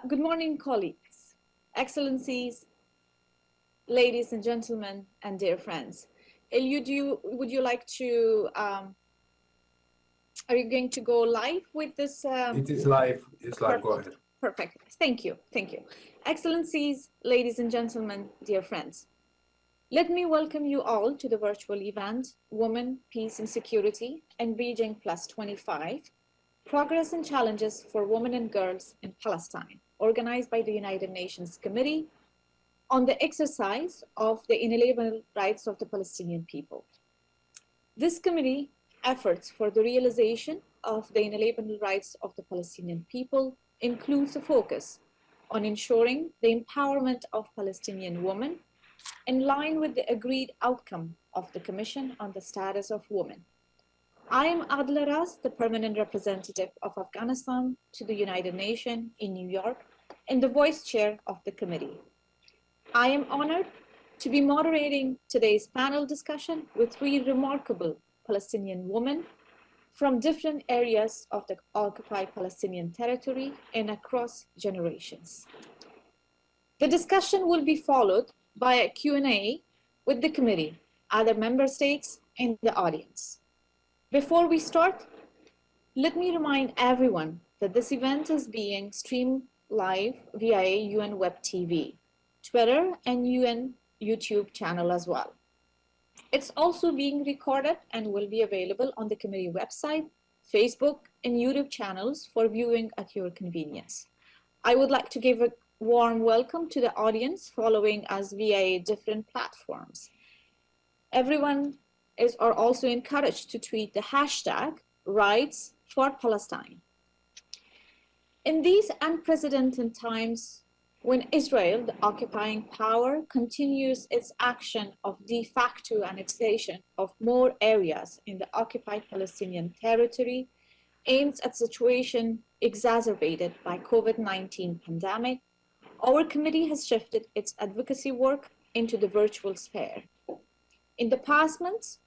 Good morning, colleagues, excellencies, ladies and gentlemen, and dear friends. Eliud, would you like to, are you going to go live with this? It is live. It's live. Go ahead. Perfect. Thank you. Thank you. Excellencies, ladies and gentlemen, dear friends. Let me welcome you all to the virtual event, Women, Peace and Security and Beijing+25, Progress and Challenges for Women and Girls in Palestine, organized by the United Nations Committee on the exercise of the inalienable rights of the Palestinian people. This committee efforts for the realization of the inalienable rights of the Palestinian people includes a focus on ensuring the empowerment of Palestinian women in line with the agreed outcome of the Commission on the Status of Women. I am Adela Raz, the permanent representative of Afghanistan to the United Nations in New York and the vice chair of the committee. I am honored to be moderating today's panel discussion with three remarkable Palestinian women from different areas of the occupied Palestinian territory and across generations. The discussion will be followed by a Q&A with the committee, other member states, and the audience. Before we start, let me remind everyone that this event is being streamed live via UN Web TV, Twitter, and UN YouTube channel as well. It's also being recorded and will be available on the committee website, Facebook, and YouTube channels for viewing at your convenience. I would like to give a warm welcome to the audience following us via different platforms. Everyone are also encouraged to tweet the hashtag #RightsForPalestine. In these unprecedented times, when Israel, the occupying power, continues its action of de facto annexation of more areas in the occupied Palestinian territory, aims at situation exacerbated by COVID-19 pandemic, our committee has shifted its advocacy work into the virtual sphere. In the past months,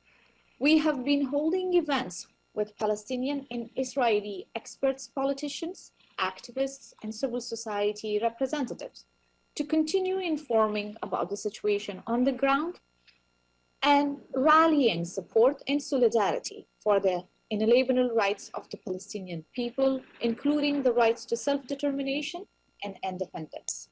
we have been holding events with Palestinian and Israeli experts, politicians, activists, and civil society representatives to continue informing about the situation on the ground and rallying support and solidarity for the inalienable rights of the Palestinian people, including the rights to self-determination and independence.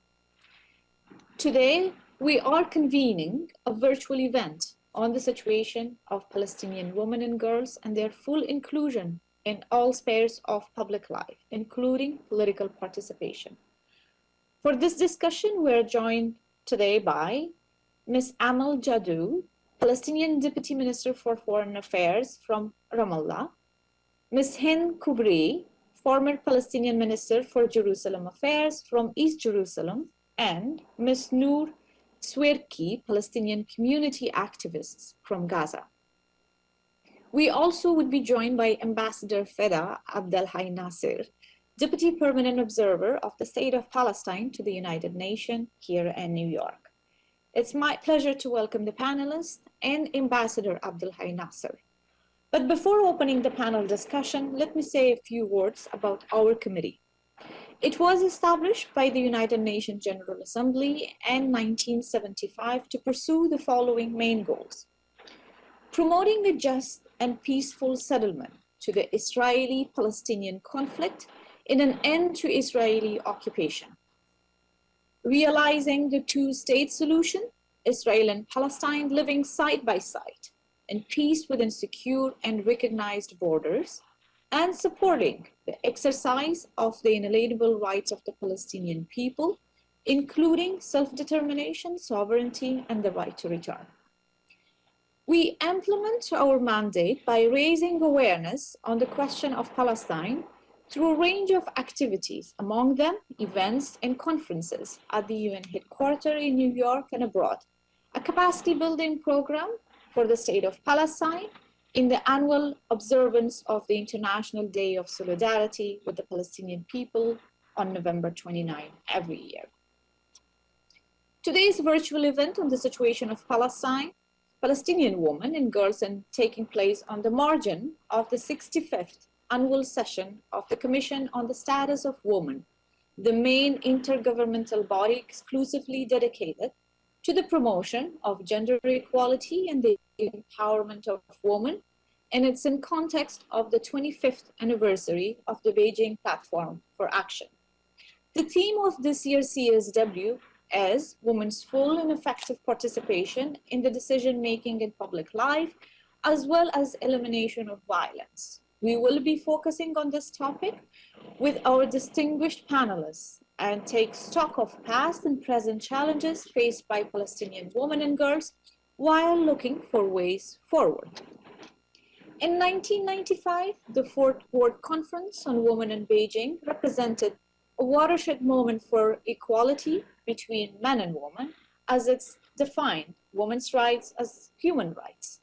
Today, we are convening a virtual event on the situation of Palestinian women and girls and their full inclusion in all spheres of public life, including political participation. For this discussion, we're joined today by Ms. Amal Jadou, Palestinian Deputy Minister for Foreign Affairs from Ramallah, Ms. Hind Khoury, former Palestinian Minister for Jerusalem Affairs from East Jerusalem, and Ms. Nour Swirki, Palestinian community activists from Gaza. We also would be joined by Ambassador Feda Abdelhai Nasser, Deputy Permanent Observer of the State of Palestine to the United Nations here in New York. It's my pleasure to welcome the panelists and Ambassador Abdelhai Nasser. But before opening the panel discussion, let me say a few words about our committee. It was established by the United Nations General Assembly in 1975 to pursue the following main goals: promoting a just and peaceful settlement to the Israeli-Palestinian conflict in an end to Israeli occupation, realizing the two-state solution, Israel and Palestine living side by side in peace within secure and recognized borders, and supporting the exercise of the inalienable rights of the Palestinian people, including self-determination, sovereignty, and the right to return. We implement our mandate by raising awareness on the question of Palestine through a range of activities, among them events and conferences at the UN headquarters in New York and abroad, a capacity building program for the state of Palestine in the annual observance of the International Day of Solidarity with the Palestinian people on November 29 every year. Today's virtual event on the situation of Palestinian women and girls and taking place on the margin of the 65th annual session of the Commission on the Status of Women, the main intergovernmental body exclusively dedicated to the promotion of gender equality and the empowerment of women, and it's in context of the 25th anniversary of the Beijing Platform for Action. The theme of this year's CSW is women's full and effective participation in the decision-making in public life, as well as elimination of violence. We will be focusing on this topic with our distinguished panelists and take stock of past and present challenges faced by Palestinian women and girls while looking for ways forward. In 1995, the Fourth World Conference on Women in Beijing represented a watershed moment for equality between men and women, as it's defined women's rights as human rights.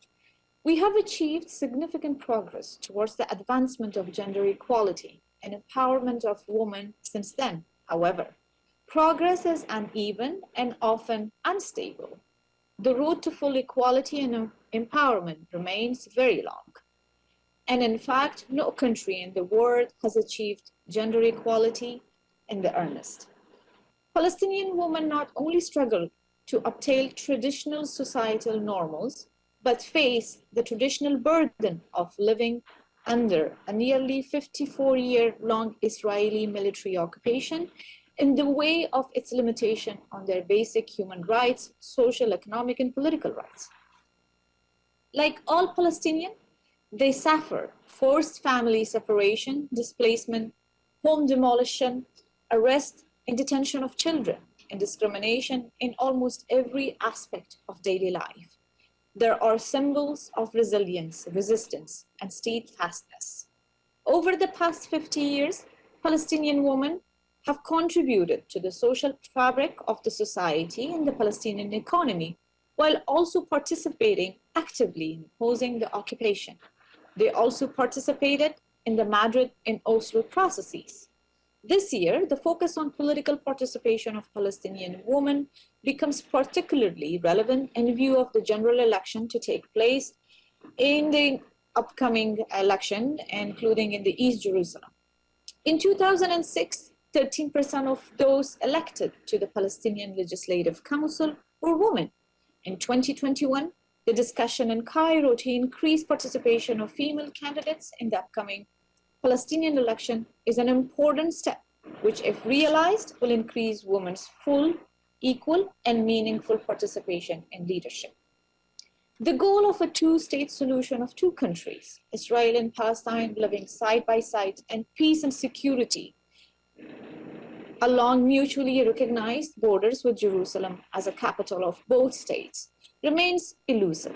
We have achieved significant progress towards the advancement of gender equality and empowerment of women since then. However, progress is uneven and often unstable. The road to full equality and empowerment remains very long. And in fact, no country in the world has achieved gender equality in the earnest. Palestinian women not only struggle to obtain traditional societal normals, but face the traditional burden of living under a nearly 54-year-long Israeli military occupation in the way of its limitation on their basic human rights, social, economic, and political rights. Like all Palestinians, they suffer forced family separation, displacement, home demolition, arrest and detention of children, and discrimination in almost every aspect of daily life. There are symbols of resilience, resistance, and steadfastness. Over the past 50 years, Palestinian women have contributed to the social fabric of the society and the Palestinian economy, while also participating actively in opposing the occupation. They also participated in the Madrid and Oslo processes. This year, the focus on political participation of Palestinian women becomes particularly relevant in view of the general election to take place in the upcoming election, including in the East Jerusalem. In 2006, 13% of those elected to the Palestinian Legislative Council were women. In 2021, the discussion in Cairo to increase participation of female candidates in the upcoming Palestinian election is an important step, which, if realized, will increase women's full, equal, and meaningful participation in leadership. The goal of a two-state solution of two countries, Israel and Palestine living side by side in peace and security along mutually recognized borders with Jerusalem as a capital of both states, remains elusive.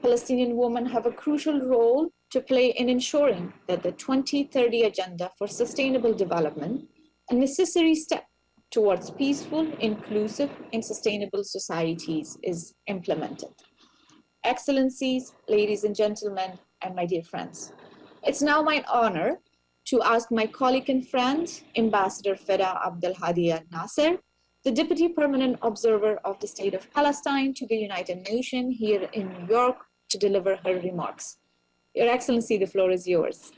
Palestinian women have a crucial role to play in ensuring that the 2030 Agenda for Sustainable Development, a necessary step towards peaceful, inclusive, and sustainable societies, is implemented. Excellencies, ladies and gentlemen, and my dear friends, it's now my honor to ask my colleague and friend, Ambassador Feda Abdelhadi Al-Nasser, the Deputy Permanent Observer of the State of Palestine to the United Nations here in New York, to deliver her remarks. Your Excellency, the floor is yours.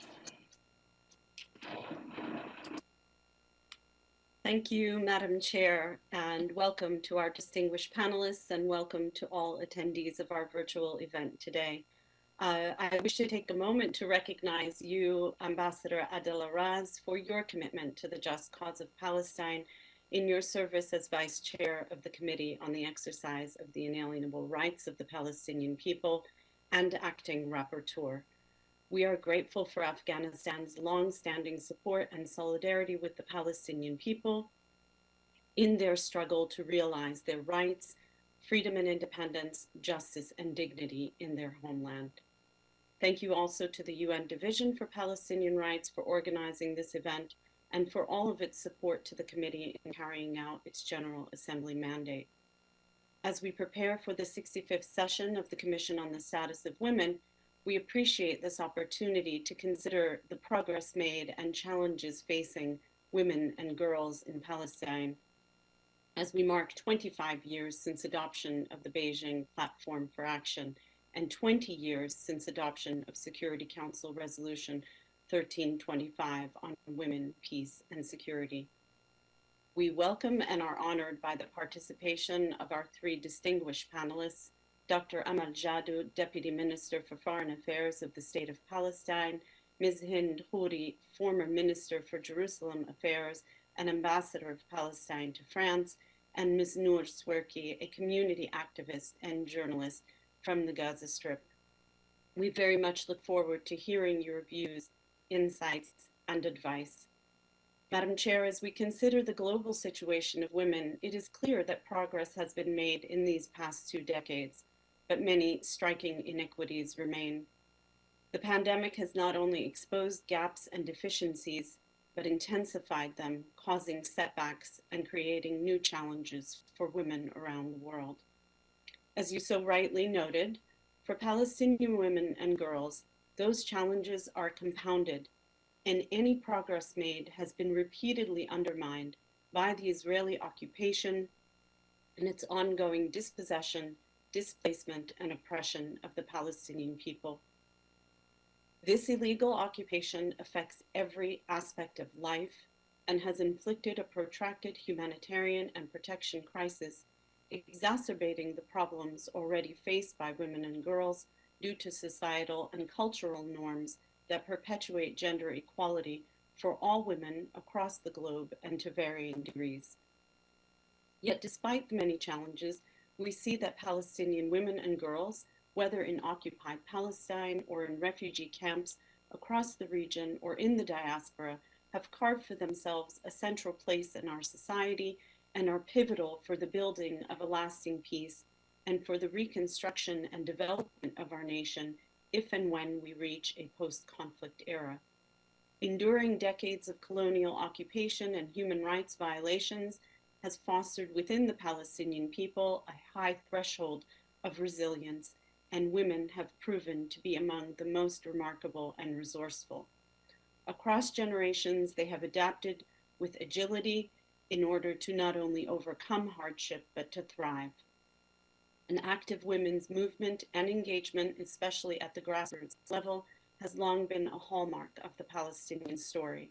Thank you, Madam Chair, and welcome to our distinguished panelists, and welcome to all attendees of our virtual event today. I wish to take a moment to recognize you, Ambassador Adela Raz, for your commitment to the just cause of Palestine in your service as Vice Chair of the Committee on the Exercise of the Inalienable Rights of the Palestinian People and Acting Rapporteur. We are grateful for Afghanistan's long-standing support and solidarity with the Palestinian people in their struggle to realize their rights, freedom and independence, justice and dignity in their homeland. Thank you also to the UN Division for Palestinian Rights for organizing this event and for all of its support to the committee in carrying out its General Assembly mandate. As we prepare for the 65th session of the Commission on the Status of Women, we appreciate this opportunity to consider the progress made and challenges facing women and girls in Palestine as we mark 25 years since adoption of the Beijing Platform for Action and 20 years since adoption of Security Council Resolution 1325 on women, peace, and security. We welcome and are honored by the participation of our three distinguished panelists, Dr. Amal Jadou, Deputy Minister for Foreign Affairs of the State of Palestine, Ms. Hind Khoury, former Minister for Jerusalem Affairs and Ambassador of Palestine to France, and Ms. Nour Swirki, a community activist and journalist from the Gaza Strip. We very much look forward to hearing your views, insights, and advice. Madam Chair, as we consider the global situation of women, it is clear that progress has been made in these past 2 decades, but many striking inequities remain. The pandemic has not only exposed gaps and deficiencies, but intensified them, causing setbacks and creating new challenges for women around the world. As you so rightly noted, for Palestinian women and girls, those challenges are compounded, and any progress made has been repeatedly undermined by the Israeli occupation and its ongoing dispossession, displacement, and oppression of the Palestinian people. This illegal occupation affects every aspect of life and has inflicted a protracted humanitarian and protection crisis, exacerbating the problems already faced by women and girls due to societal and cultural norms that perpetuate gender equality for all women across the globe and to varying degrees. Yet despite the many challenges, we see that Palestinian women and girls, whether in occupied Palestine or in refugee camps across the region or in the diaspora, have carved for themselves a central place in our society and are pivotal for the building of a lasting peace and for the reconstruction and development of our nation if and when we reach a post-conflict era. Enduring decades of colonial occupation and human rights violations has fostered within the Palestinian people a high threshold of resilience, and women have proven to be among the most remarkable and resourceful. Across generations, they have adapted with agility in order to not only overcome hardship, but to thrive. An active women's movement and engagement, especially at the grassroots level, has long been a hallmark of the Palestinian story.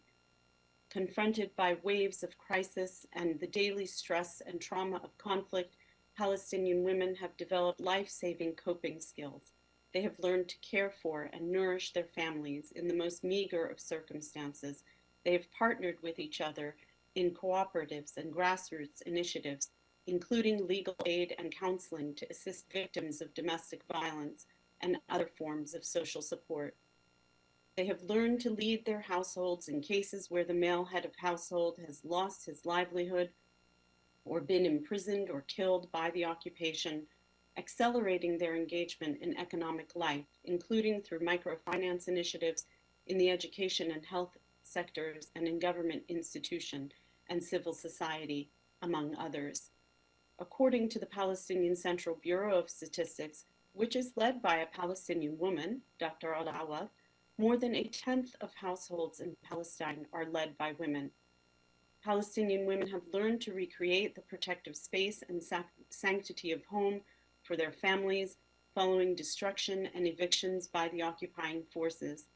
Confronted by waves of crisis and the daily stress and trauma of conflict, Palestinian women have developed life-saving coping skills. They have learned to care for and nourish their families in the most meager of circumstances. They have partnered with each other in cooperatives and grassroots initiatives, including legal aid and counseling to assist victims of domestic violence and other forms of social support. They have learned to lead their households in cases where the male head of household has lost his livelihood or been imprisoned or killed by the occupation, accelerating their engagement in economic life, including through microfinance initiatives in the education and health sectors and in government institutions and civil society, among others. According to the Palestinian Central Bureau of Statistics, which is led by a Palestinian woman, Dr. Adela Raz, more than 1/10 of households in Palestine are led by women. Palestinian women have learned to recreate the protective space and sanctity of home for their families following destruction and evictions by the occupying forces.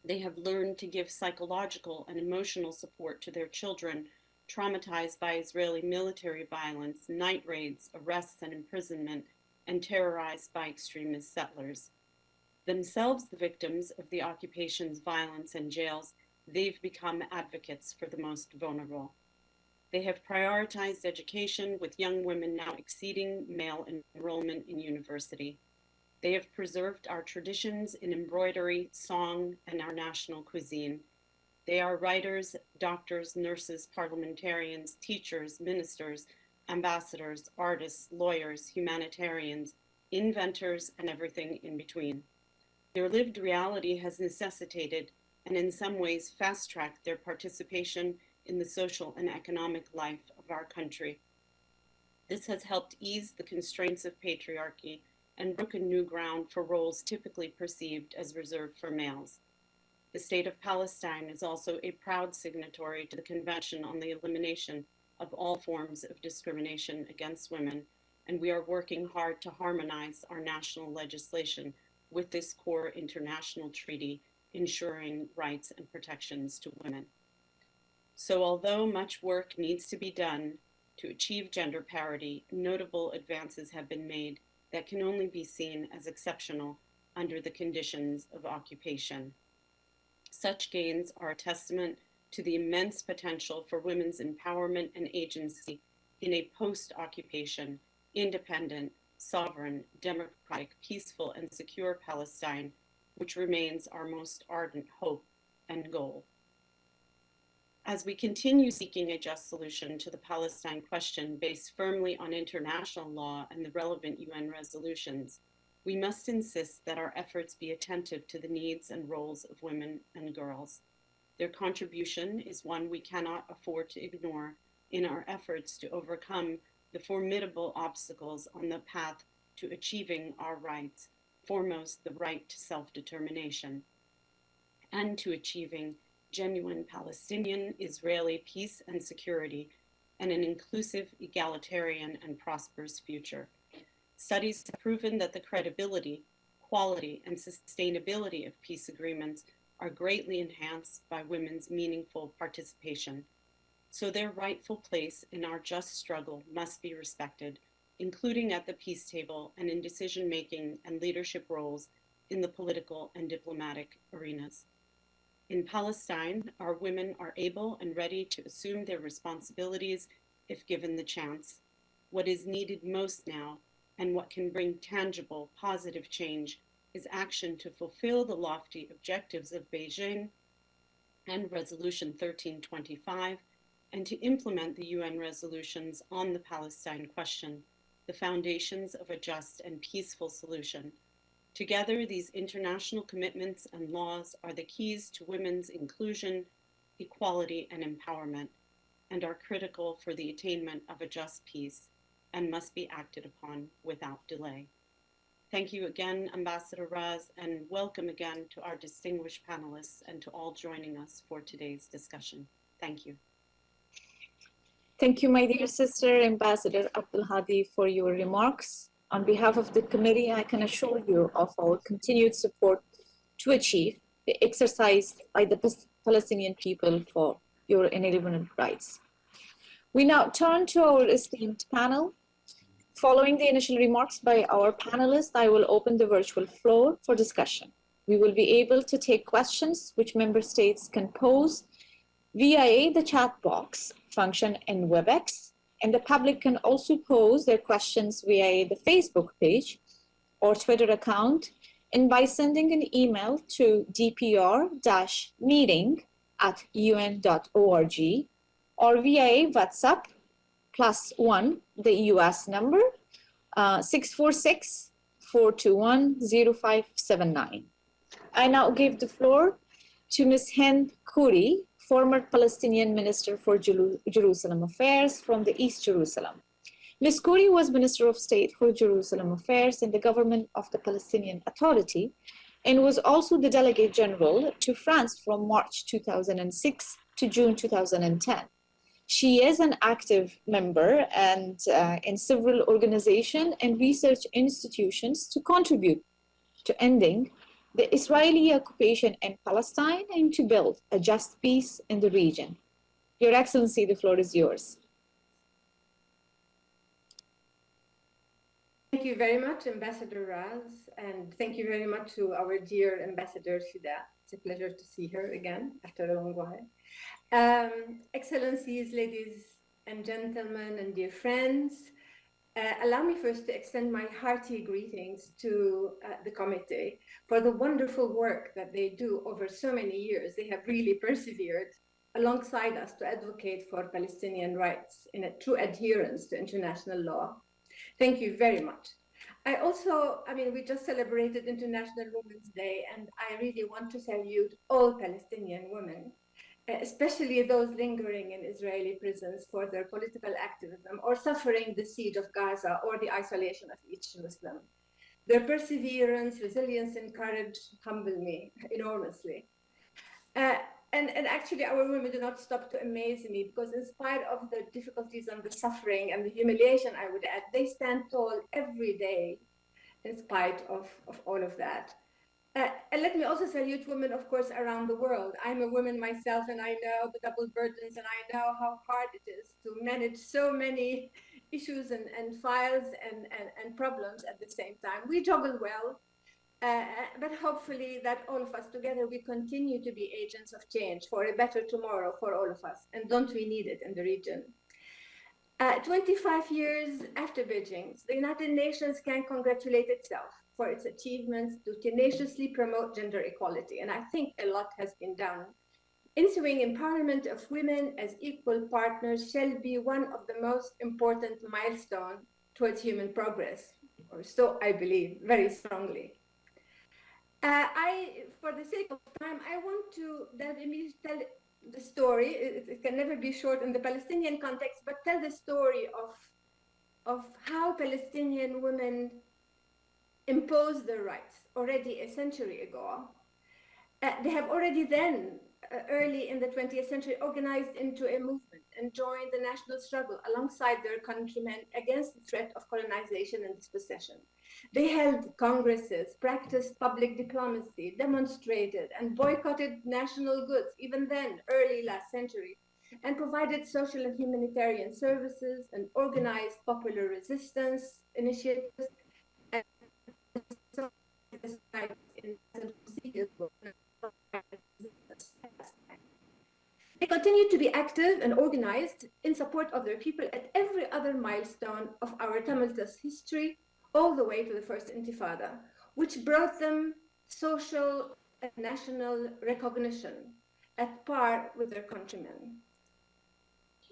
They have learned to give psychological and emotional support to their children traumatized by Israeli military violence, night raids, arrests and imprisonment, and terrorized by extremist settlers. Themselves the victims of the occupation's violence and jails, they've become advocates for the most vulnerable. They have prioritized education, with young women now exceeding male enrollment in university. They have preserved our traditions in embroidery, song, and our national cuisine. They are writers, doctors, nurses, parliamentarians, teachers, ministers, ambassadors, artists, lawyers, humanitarians, inventors, and everything in between. Their lived reality has necessitated and in some ways fast-tracked their participation in the social and economic life of our country. This has helped ease the constraints of patriarchy and broken new ground for roles typically perceived as reserved for males. The State of Palestine is also a proud signatory to the Convention on the Elimination of All Forms of Discrimination Against Women, and we are working hard to harmonize our national legislation with this core international treaty ensuring rights and protections to women. So although much work needs to be done to achieve gender parity, notable advances have been made that can only be seen as exceptional under the conditions of occupation. Such gains are a testament to the immense potential for women's empowerment and agency in a post-occupation, independent, sovereign, democratic, peaceful, and secure Palestine, which remains our most ardent hope and goal. As we continue seeking a just solution to the Palestine question based firmly on international law and the relevant UN resolutions, we must insist that our efforts be attentive to the needs and roles of women and girls. Their contribution is one we cannot afford to ignore in our efforts to overcome the formidable obstacles on the path to achieving our rights, foremost the right to self-determination, and to achieving genuine Palestinian, Israeli peace and security, and an inclusive, egalitarian, and prosperous future. Studies have proven that the credibility, quality, and sustainability of peace agreements are greatly enhanced by women's meaningful participation. So their rightful place in our just struggle must be respected, including at the peace table and in decision-making and leadership roles in the political and diplomatic arenas. In Palestine, our women are able and ready to assume their responsibilities if given the chance. What is needed most now, and what can bring tangible, positive change, is action to fulfill the lofty objectives of Beijing and Resolution 1325, and to implement the UN resolutions on the Palestine question, the foundations of a just and peaceful solution. Together, these international commitments and laws are the keys to women's inclusion, equality, and empowerment, and are critical for the attainment of a just peace, and must be acted upon without delay. Thank you again, Ambassador Raz, and welcome again to our distinguished panelists and to all joining us for today's discussion. Thank you. Thank you, my dear sister, Ambassador Abdul Hadi, for your remarks. On behalf of the committee, I can assure you of our continued support to achieve the exercise by the Palestinian people for your inalienable rights. We now turn to our esteemed panel. Following the initial remarks by our panelists, I will open the virtual floor for discussion. We will be able to take questions which member states can pose via the chat box function in WebEx, and the public can also pose their questions via the Facebook page or Twitter account, and by sending an email to dpr-meeting@un.org or via WhatsApp +1, the US number, 646-421-0579. I now give the floor to Ms. Hind Khoury, former Palestinian Minister for Jerusalem Affairs from the East Jerusalem. Ms. Khoury was Minister of State for Jerusalem Affairs in the government of the Palestinian Authority and was also the Delegate General to France from March 2006 to June 2010. She is an active member and in several organizations and research institutions to contribute to ending the Israeli occupation in Palestine and to build a just peace in the region. Your Excellency, the floor is yours. Thank you very much, Ambassador Raz, and thank you very much to our dear Ambassador Shida. It's a pleasure to see her again after a long while. Excellencies, ladies and gentlemen, and dear friends, allow me first to extend my hearty greetings to the committee for the wonderful work that they do over so many years. They have really persevered alongside us to advocate for Palestinian rights in a true adherence to international law. Thank you very much. We just celebrated International Women's Day, and I really want to salute all Palestinian women, especially those lingering in Israeli prisons for their political activism or suffering the siege of Gaza or the isolation of East Jerusalem. Their perseverance, resilience, and courage humble me enormously. And actually, our women do not stop to amaze me, because in spite of the difficulties and the suffering and the humiliation, I would add, they stand tall every day in spite of all of that. And let me also salute women, of course, around the world. I'm a woman myself, and I know the double burdens, and I know how hard it is to manage so many issues and files and problems at the same time. We juggle well, but hopefully that all of us together, we continue to be agents of change for a better tomorrow for all of us. And don't we need it in the region? 25 years after Beijing, the United Nations can congratulate itself for its achievements to tenaciously promote gender equality. And I think a lot has been done. Ensuing empowerment of women as equal partners shall be one of the most important milestones towards human progress, or so I believe very strongly. For the sake of time, I want to tell the story. It can never be short in the Palestinian context, but tell the story of how Palestinian women imposed their rights already a century ago. They have already then, early in the 20th century, organized into a movement and joined the national struggle alongside their countrymen against the threat of colonization and dispossession. They held congresses, practiced public diplomacy, demonstrated and boycotted national goods, even then, early last century, and provided social and humanitarian services and organized popular resistance initiatives and they continue to be active and organized in support of their people at every other milestone of our tumultuous history, all the way to the first Intifada, which brought them social and national recognition at par with their countrymen.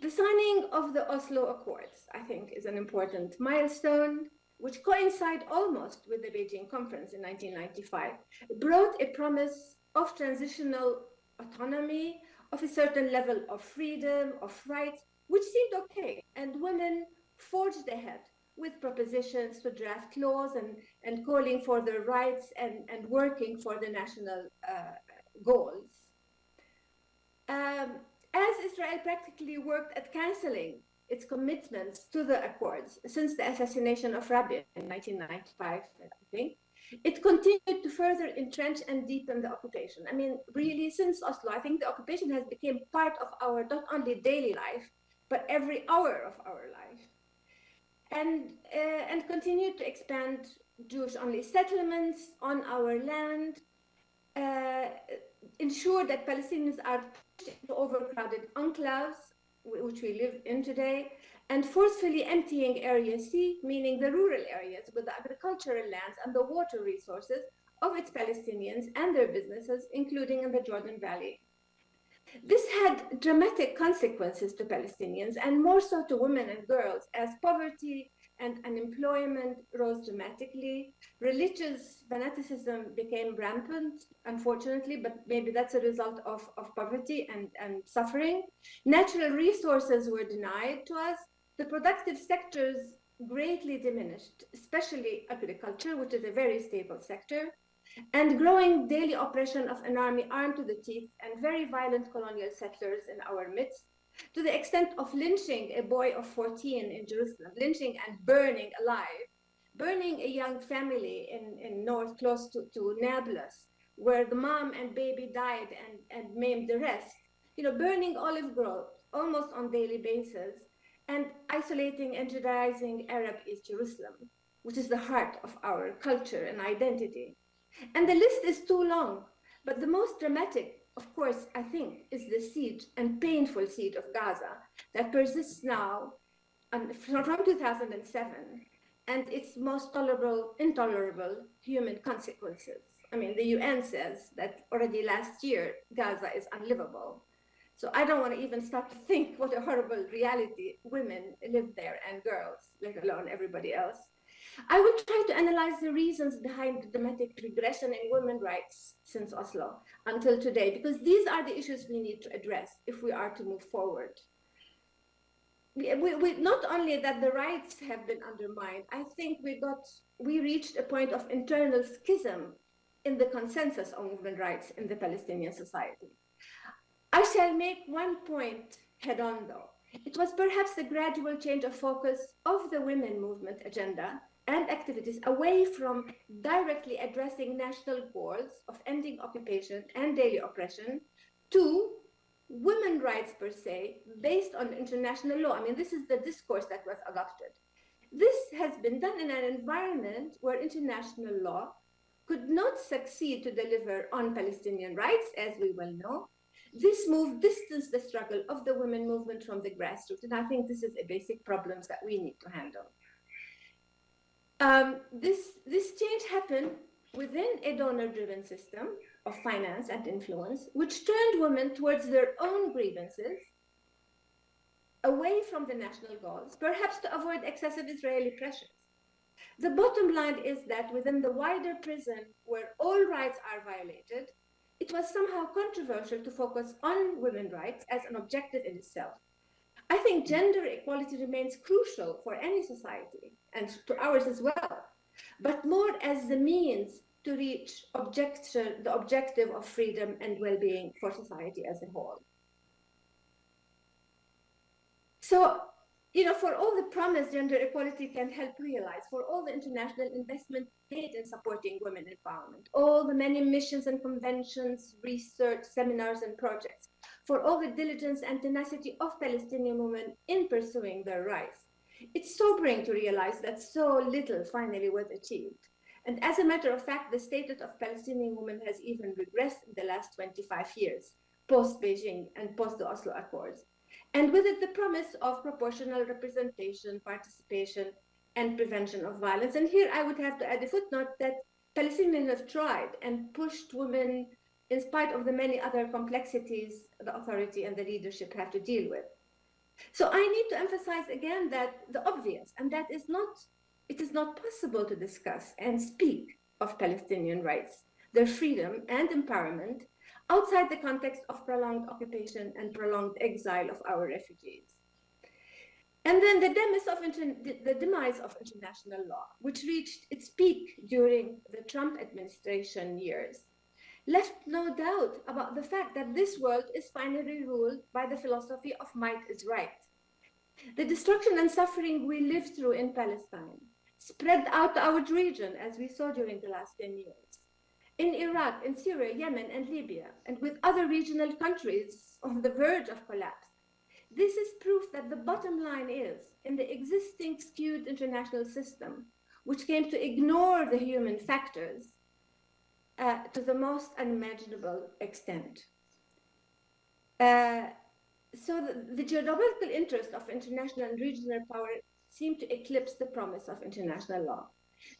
The signing of the Oslo Accords, I think, is an important milestone, which coincide almost with the Beijing conference in 1995, brought a promise of transitional autonomy, of a certain level of freedom, of rights, which seemed okay. And women forged ahead with propositions to draft laws and calling for their rights and working for the national goals. As Israel practically worked at canceling its commitments to the accords since the assassination of Rabin in 1995, I think, it continued to further entrench and deepen the occupation. I mean, really, since Oslo, I think the occupation has become part of our not only daily life, but every hour of our life. And continued to expand Jewish-only settlements on our land, ensure that Palestinians are pushed into overcrowded enclaves, which we live in today, and forcefully emptying Area C, meaning the rural areas with the agricultural lands and the water resources of its Palestinians and their businesses, including in the Jordan Valley. This had dramatic consequences to Palestinians, and more so to women and girls, as poverty and unemployment rose dramatically. Religious fanaticism became rampant, unfortunately, but maybe that's a result of poverty and suffering. Natural resources were denied to us. The productive sectors greatly diminished, especially agriculture, which is a very stable sector, and growing daily oppression of an army armed to the teeth and very violent colonial settlers in our midst, to the extent of lynching a boy of 14 in Jerusalem, lynching and burning alive, burning a young family in north, close to Nablus, where the mom and baby died and maimed the rest, burning olive groves almost on daily basis, and isolating and Judaizing Arab East Jerusalem, which is the heart of our culture and identity. And the list is too long, but the most dramatic, of course, I think, is the siege and painful siege of Gaza that persists now from 2007 and its most intolerable human consequences. I mean, the UN says that already last year, Gaza is unlivable. So I don't want to even start to think what a horrible reality women live there and girls, let alone everybody else. I will try to analyze the reasons behind the dramatic regression in women's rights since Oslo until today, because these are the issues we need to address if we are to move forward. We not only that the rights have been undermined, I think we reached a point of internal schism in the consensus on women's rights in the Palestinian society. I shall make one point head on, though. It was perhaps the gradual change of focus of the women movement agenda and activities away from directly addressing national goals of ending occupation and daily oppression to women's rights per se, based on international law. I mean, this is the discourse that was adopted. This has been done in an environment where international law could not succeed to deliver on Palestinian rights, as we well know. This move distanced the struggle of the women movement from the grassroots, and I think this is a basic problem that we need to handle. This change happened within a donor-driven system of finance and influence, which turned women towards their own grievances, away from the national goals, perhaps to avoid excessive Israeli pressures. The bottom line is that within the wider prison, where all rights are violated, it was somehow controversial to focus on women's rights as an objective in itself. I think gender equality remains crucial for any society, and to ours as well, but more as the means to reach the objective of freedom and well-being for society as a whole. So, for all the promise gender equality can help realize, for all the international investment made in supporting women empowerment, all the many missions and conventions, research, seminars, and projects, for all the diligence and tenacity of Palestinian women in pursuing their rights, it's sobering to realize that so little finally was achieved. And as a matter of fact, the status of Palestinian women has even regressed in the last 25 years, post-Beijing and post the Oslo Accords. And with it, the promise of proportional representation, participation, and prevention of violence. And here I would have to add a footnote that Palestinians have tried and pushed women in spite of the many other complexities the authority and the leadership have to deal with. So I need to emphasize again that the obvious, and that is it is not possible to discuss and speak of Palestinian rights, their freedom and empowerment, outside the context of prolonged occupation and prolonged exile of our refugees. And then the demise of international law, which reached its peak during the Trump administration years, left no doubt about the fact that this world is finally ruled by the philosophy of might is right. The destruction and suffering we lived through in Palestine spread out to our region, as we saw during the last 10 years. In Iraq, in Syria, Yemen, and Libya, and with other regional countries on the verge of collapse. This is proof that the bottom line is, in the existing skewed international system, which came to ignore the human factors to the most unimaginable extent. So the geopolitical interest of international and regional power seemed to eclipse the promise of international law.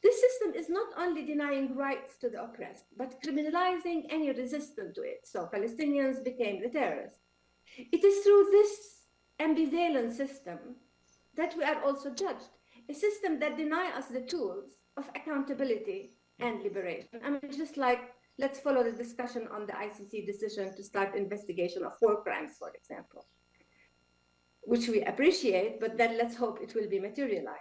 This system is not only denying rights to the oppressed, but criminalizing any resistance to it. So Palestinians became the terrorists. It is through this ambivalent system that we are also judged, a system that denies us the tools of accountability and liberation. I mean, just like, let's follow the discussion on the ICC decision to start investigation of war crimes, for example, which we appreciate, but then let's hope it will be materialized.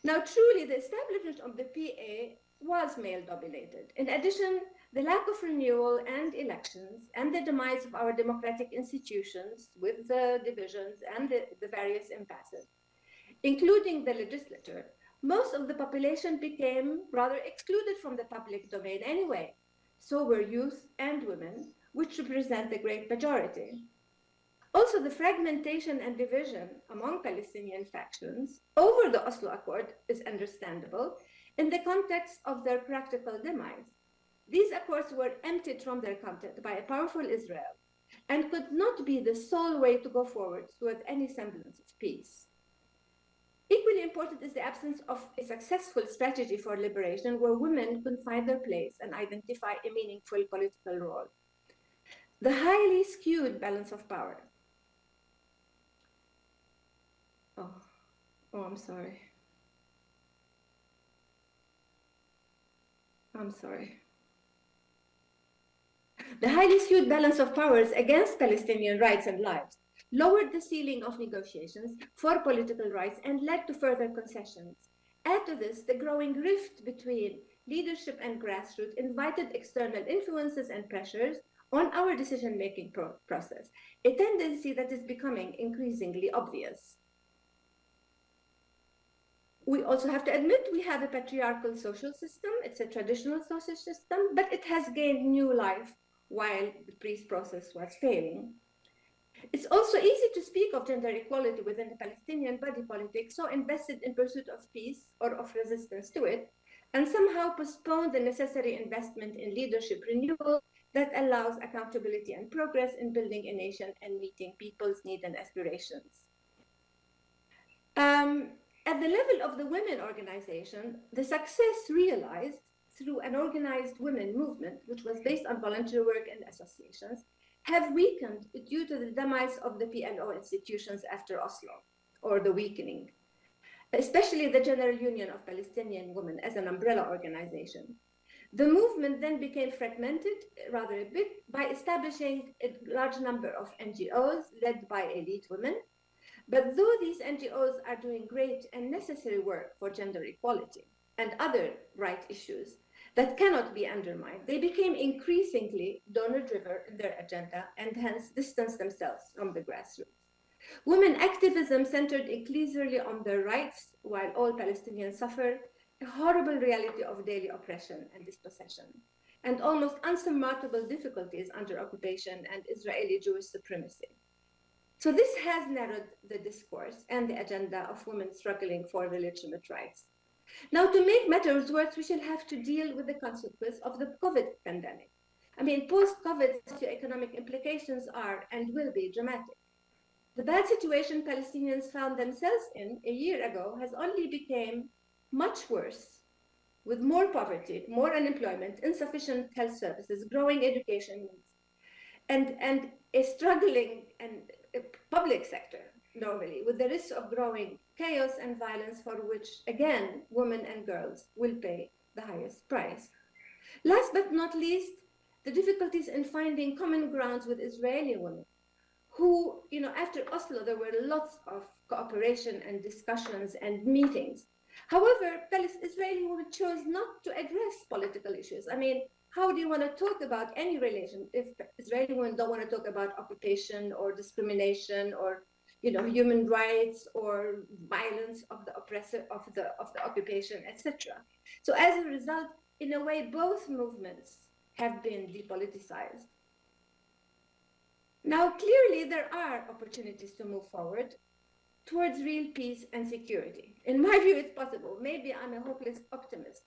Now, truly, the establishment of the PA was male-dominated. In addition, the lack of renewal and elections and the demise of our democratic institutions with the divisions and the various impasses, including the legislature, most of the population became rather excluded from the public domain anyway. So were youth and women, which represent the great majority. Also, the fragmentation and division among Palestinian factions over the Oslo Accord is understandable in the context of their practical demise. These accords were emptied from their content by a powerful Israel and could not be the sole way to go forward towards any semblance of peace. Equally important is the absence of a successful strategy for liberation where women could find their place and identify a meaningful political role. The highly skewed balance of power. I'm sorry. The highly skewed balance of powers against Palestinian rights and lives lowered the ceiling of negotiations for political rights and led to further concessions. Add to this, the growing rift between leadership and grassroots invited external influences and pressures on our decision-making process, a tendency that is becoming increasingly obvious. We also have to admit we have a patriarchal social system. It's a traditional social system, but it has gained new life while the peace process was failing. It's also easy to speak of gender equality within the Palestinian body politic, so invested in pursuit of peace or of resistance to it, and somehow postpone the necessary investment in leadership renewal that allows accountability and progress in building a nation and meeting people's needs and aspirations. At the level of the women organization, the success realized through an organized women movement, which was based on voluntary work and associations, have weakened due to the demise of the PLO institutions after Oslo, or the weakening, especially the General Union of Palestinian Women as an umbrella organization. The movement then became fragmented rather a bit by establishing a large number of NGOs led by elite women. But though these NGOs are doing great and necessary work for gender equality and other right issues that cannot be undermined, they became increasingly donor-driven in their agenda and hence distanced themselves from the grassroots. Women activism centered exclusively on their rights, while all Palestinians suffer a horrible reality of daily oppression and dispossession, and almost unsurmountable difficulties under occupation and Israeli Jewish supremacy. So this has narrowed the discourse and the agenda of women struggling for legitimate rights. Now, to make matters worse, we shall have to deal with the consequence of the COVID pandemic. I mean, post-COVID socioeconomic implications are and will be dramatic. The bad situation Palestinians found themselves in a year ago has only become much worse, with more poverty, more unemployment, insufficient health services, growing education needs, and a struggling and a public sector, normally, with the risk of growing chaos and violence for which, again, women and girls will pay the highest price. Last but not least, the difficulties in finding common grounds with Israeli women, who, after Oslo, there were lots of cooperation and discussions and meetings. However, Israeli women chose not to address political issues. I mean, how do you want to talk about any relation if Israeli women don't want to talk about occupation or discrimination or human rights or violence of the oppressor of the occupation, etc. So as a result, in a way, both movements have been depoliticized. Now, clearly, there are opportunities to move forward towards real peace and security. In my view, it's possible. Maybe I'm a hopeless optimist.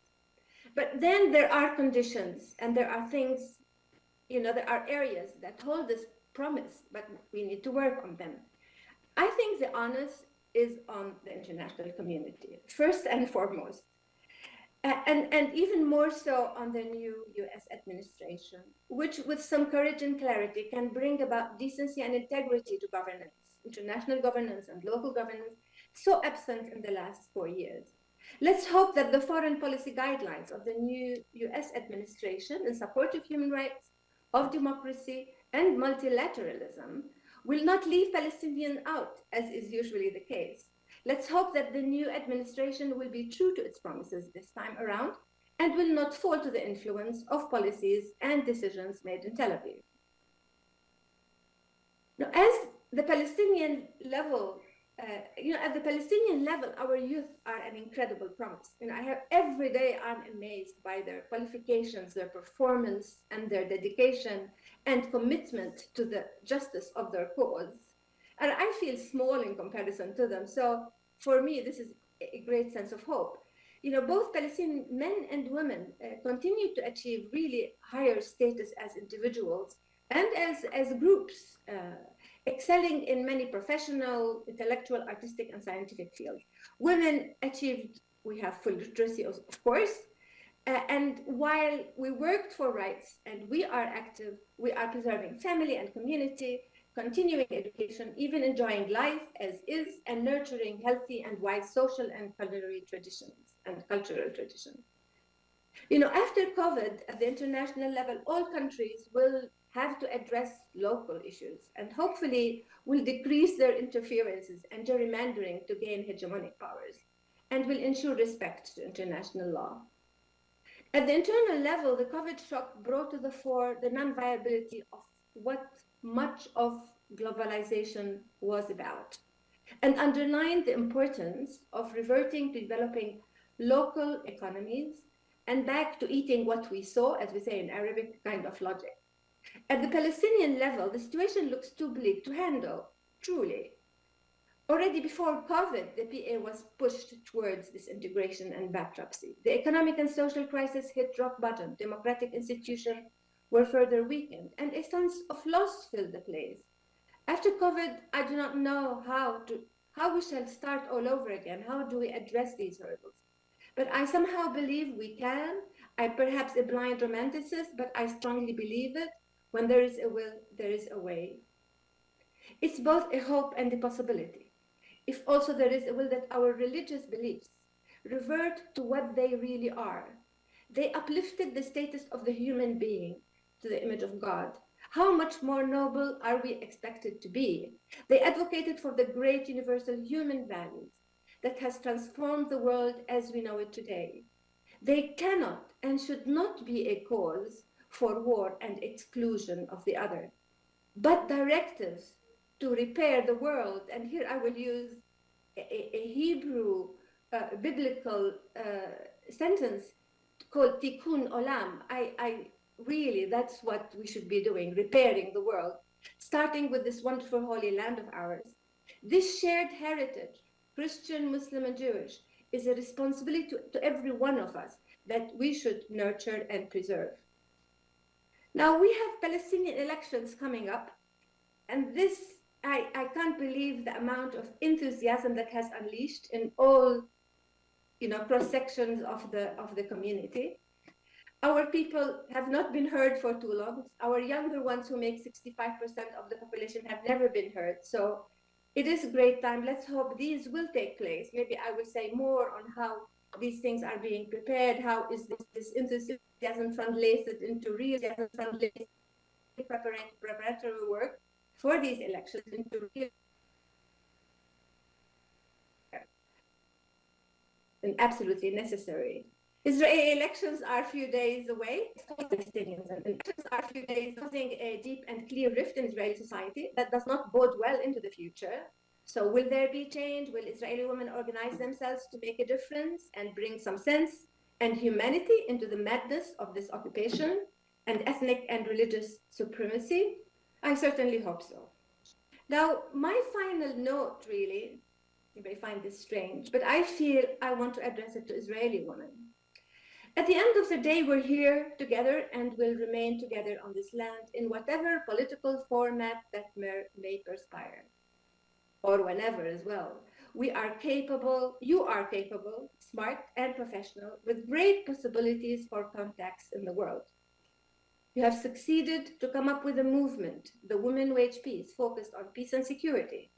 But then there are conditions and there are things, there are areas that hold this promise, but we need to work on them. I think the onus is on the international community, first and foremost, and even more so on the new US administration, which with some courage and clarity can bring about decency and integrity to governance, international governance and local governance, so absent in the last 4 years. Let's hope that the foreign policy guidelines of the new US administration in support of human rights, of democracy, and multilateralism will not leave Palestinians out, as is usually the case. Let's hope that the new administration will be true to its promises this time around and will not fall to the influence of policies and decisions made in Tel Aviv. Now, as the Palestinian level, at the Palestinian level, our youth are an incredible promise. Every day I'm amazed by their qualifications, their performance, and their dedication and commitment to the justice of their cause. And I feel small in comparison to them. So for me, this is a great sense of hope. Both Palestinian men and women continue to achieve really higher status as individuals and as groups, excelling in many professional, intellectual, artistic, and scientific fields. Women achieved, we have full literacy, of course, and while we worked for rights and we are active, we are preserving family and community, continuing education, even enjoying life as is, and nurturing healthy and wise social and culinary traditions and cultural traditions. After COVID, at the international level, all countries will have to address local issues and hopefully will decrease their interferences and gerrymandering to gain hegemonic powers and will ensure respect to international law. At the internal level, the COVID shock brought to the fore the non-viability of what much of globalization was about. and underlined the importance of reverting to developing local economies and back to eating what we sow, as we say in Arabic, kind of logic. At the Palestinian level, the situation looks too bleak to handle, truly. Already before COVID, the PA was pushed towards disintegration and bankruptcy. The economic and social crisis hit rock bottom. Democratic institutions were further weakened, and a sense of loss filled the place. After COVID, I do not know how we shall start all over again. How do we address these hurdles? But I somehow believe we can. I'm perhaps a blind romanticist, but I strongly believe it. When there is a will, there is a way. It's both a hope and a possibility. If also there is a will that our religious beliefs revert to what they really are. They uplifted the status of the human being to the image of God. How much more noble are we expected to be? They advocated for the great universal human values that has transformed the world as we know it today. They cannot and should not be a cause for war and exclusion of the other, but directives to repair the world. And here I will use a Hebrew biblical sentence called tikkun olam. I really, that's what we should be doing, repairing the world, starting with this wonderful holy land of ours. This shared heritage, Christian, Muslim, and Jewish, is a responsibility to every one of us that we should nurture and preserve. Now we have Palestinian elections coming up, and this, I can't believe the amount of enthusiasm that has unleashed in all, cross sections of the community. Our people have not been heard for too long. Our younger ones, who make 65% of the population, have never been heard. So it is a great time. Let's hope these will take place. Maybe I will say more on how these things are being prepared. How is this enthusiasm translated into real preparatory work for these elections into real and absolutely necessary. Israeli elections are a few days away. Elections are a few days, causing a deep and clear rift in Israeli society that does not bode well into the future. So will there be change? Will Israeli women organize themselves to make a difference and bring some sense and humanity into the madness of this occupation and ethnic and religious supremacy? I certainly hope so. Now, my final note, really, you may find this strange, but I feel I want to address it to Israeli women. At the end of the day, we're here together and will remain together on this land in whatever political format that may perspire, or whenever as well. We are capable, you are capable, smart and professional, with great possibilities for contacts in the world. You have succeeded to come up with a movement, the Women Wage Peace, focused on peace and security.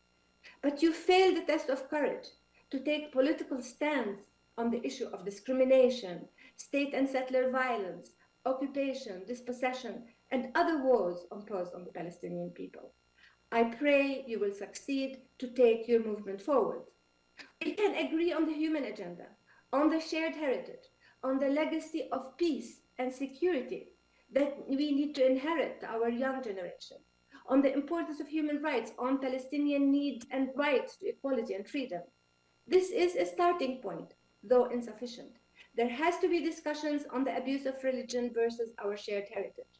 But you failed the test of courage to take political stands on the issue of discrimination, state and settler violence, occupation, dispossession, and other wars imposed on the Palestinian people. I pray you will succeed to take your movement forward. We can agree on the human agenda, on the shared heritage, on the legacy of peace and security that we need to inherit to our young generation, on the importance of human rights, on Palestinian needs and rights to equality and freedom. This is a starting point, though insufficient. There has to be discussions on the abuse of religion versus our shared heritage,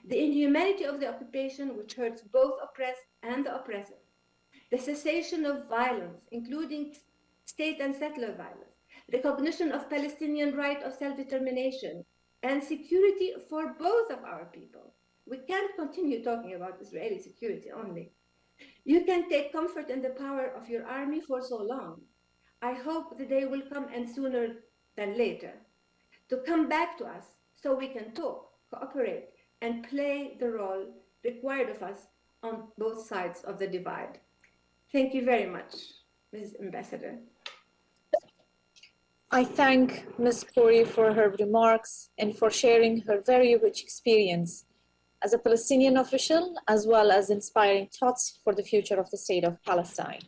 the inhumanity of the occupation, which hurts both oppressed and the oppressor, the cessation of violence, including state and settler violence, recognition of Palestinian right of self-determination, and security for both of our people. We can't continue talking about Israeli security only. You can take comfort in the power of your army for so long. I hope the day will come, and sooner than later, to come back to us so we can talk, cooperate, and play the role required of us on both sides of the divide. Thank you very much, Ms. Ambassador. I thank Ms. Khoury for her remarks and for sharing her very rich experience as a Palestinian official, as well as inspiring thoughts for the future of the state of Palestine.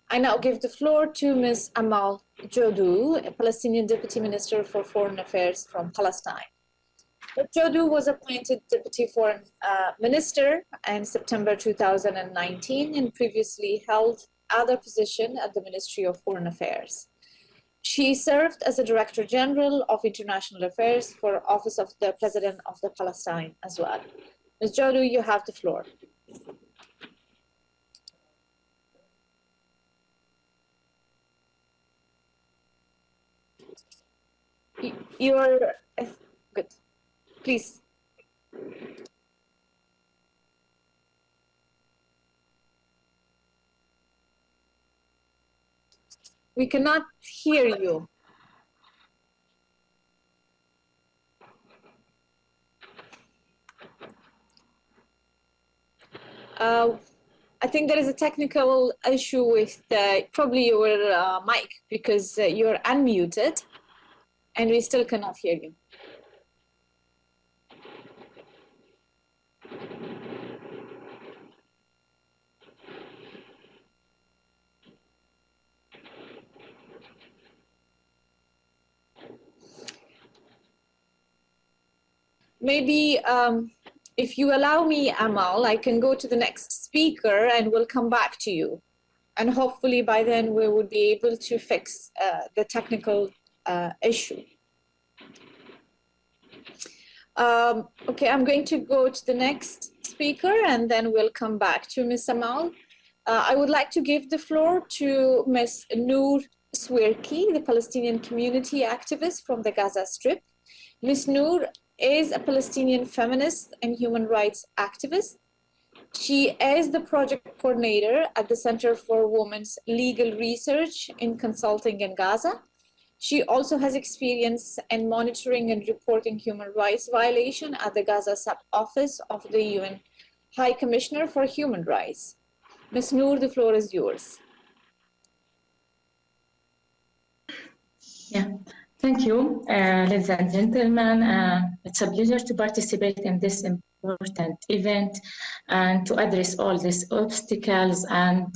I now give the floor to Ms. Amal Jadou, a Palestinian Deputy Minister for Foreign Affairs from Palestine. Ms. Jadou was appointed Deputy Foreign Minister in September 2019 and previously held other positions at the Ministry of Foreign Affairs. She served as the Director General of International Affairs for Office of the President of the Palestine as well. Ms. Jadou, you have the floor. You're good. Please. We cannot hear you. I think there is a technical issue with probably your mic, because you're unmuted and we still cannot hear you. Maybe if you allow me, Amal, I can go to the next speaker and we'll come back to you. And hopefully by then we would be able to fix the technical issue. Okay, I'm going to go to the next speaker and then we'll come back to Ms. Amal. I would like to give the floor to Ms. Nour Swirki, the Palestinian community activist from the Gaza Strip. Ms. Nour is a Palestinian feminist and human rights activist. She is the project coordinator at the Center for Women's Legal Research in Consulting in Gaza. She also has experience in monitoring and reporting human rights violation at the Gaza sub-office of the UN High Commissioner for Human Rights. Ms. Nour, the floor is yours. Yeah. Thank you, ladies and gentlemen. It's a pleasure to participate in this important event and to address all these obstacles and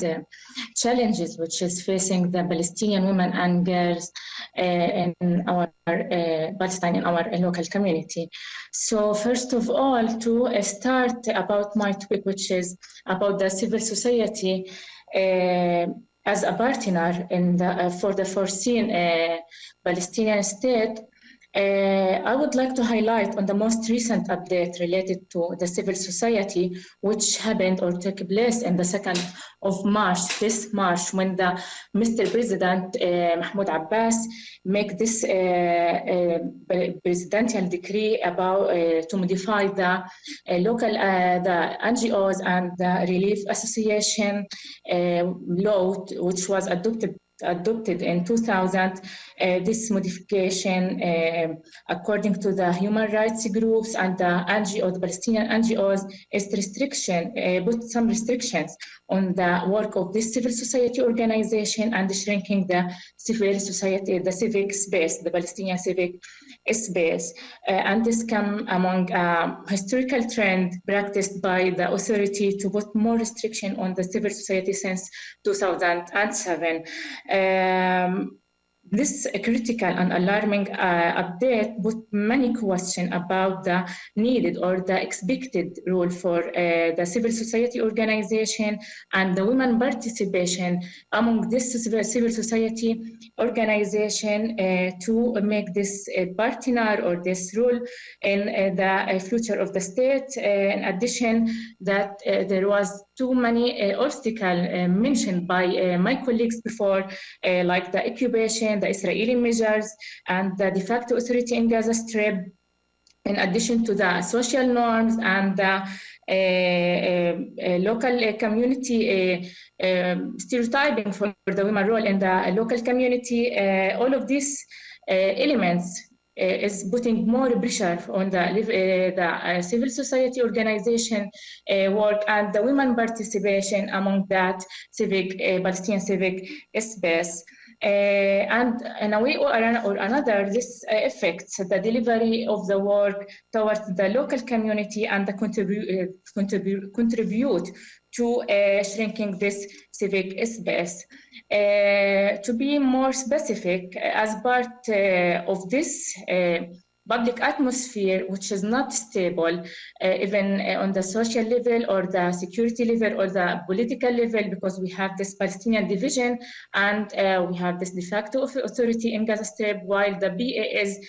challenges which is facing the Palestinian women and girls in our Palestine, in our local community. So first of all, to start about my topic, which is about the civil society as a partner in for the foreseen Palestinian state. I would like to highlight on the most recent update related to the civil society, which happened or took place in the 2nd of March, this March, when the Mr. President Mahmoud Abbas make this presidential decree about to modify the local the NGOs and the Relief Association law, which was adopted in 2000. This modification, according to the human rights groups and the NGO, the Palestinian NGOs, is restriction, put some restrictions on the work of this civil society organization and shrinking the civil society, the civic space, the Palestinian civic space. And this comes among a historical trend practiced by the authority to put more restriction on the civil society since 2007. This critical and alarming update put many questions about the needed or the expected role for the civil society organization and the women participation among this civil society organization to make this a partner or this role in the future of the state. In addition, that there was too many obstacles mentioned by my colleagues before, like the occupation, the Israeli measures, and the de facto authority in Gaza Strip, in addition to the social norms and the local community stereotyping for the women role in the local community. All of these elements is putting more pressure on the civil society organization work and the women participation among that civic Palestinian civic space. And in a way or another, this affects the delivery of the work towards the local community and the contribute to shrinking this civic space. To be more specific, as part of this public atmosphere which is not stable, even on the social level or the security level or the political level, because we have this Palestinian division and we have this de facto authority in Gaza Strip, while the BA is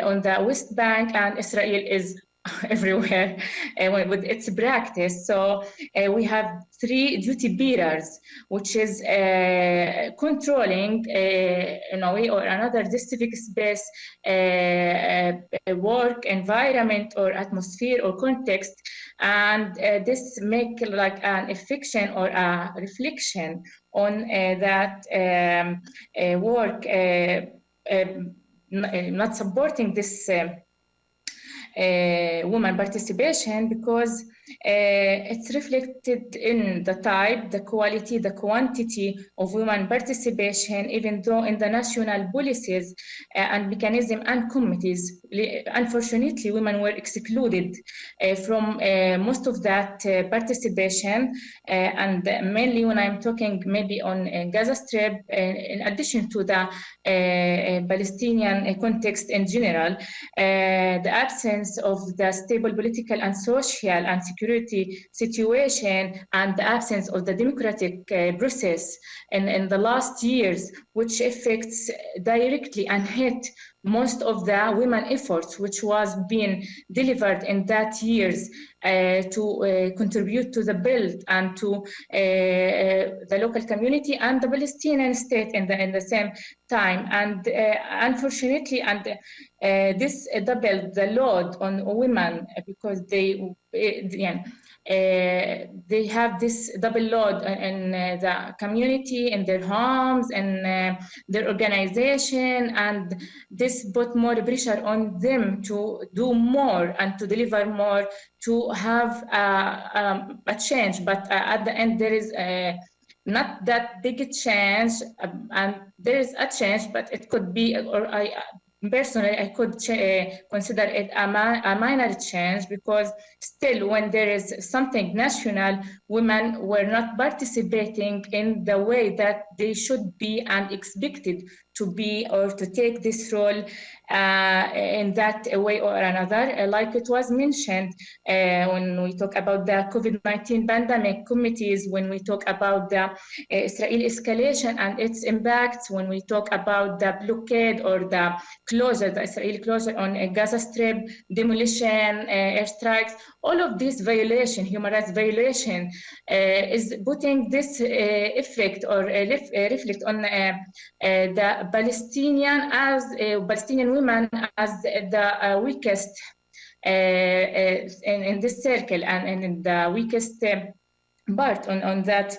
on the West Bank and Israel is everywhere with its practice. So we have three duty bearers, which is controlling in a way or another this civic space, work environment or atmosphere or context, and this make like an fiction or a reflection on that work, not supporting this woman participation, because it's reflected in the type, the quality, the quantity of women participation, even though in the national policies and mechanism and committees, unfortunately, women were excluded from most of that participation. And mainly when I'm talking maybe on Gaza Strip, in addition to the Palestinian context in general, the absence of the stable political and social and security situation and the absence of the democratic process in the last years, which affects directly and hit most of the women efforts which was being delivered in that years to contribute to the build and to the local community and the Palestinian state in the same time. And unfortunately, this doubled the load on women because they have this double load in the community, in their homes, and their organization, and this put more pressure on them to do more and to deliver more, to have a change. But at the end, there is not that big a change, and there is a change, but it could be, or personally, I could consider it a minor change, because still when there is something national, women were not participating in the way that they should be and expected to be or to take this role in that way or another. Like it was mentioned when we talk about the COVID-19 pandemic committees, when we talk about the Israeli escalation and its impacts, when we talk about the blockade or the closure, the Israeli closure on Gaza Strip, demolition, airstrikes, all of this violation, human rights violation, is putting this effect or reflect on the Palestinian women as the weakest in this circle and in the weakest part on that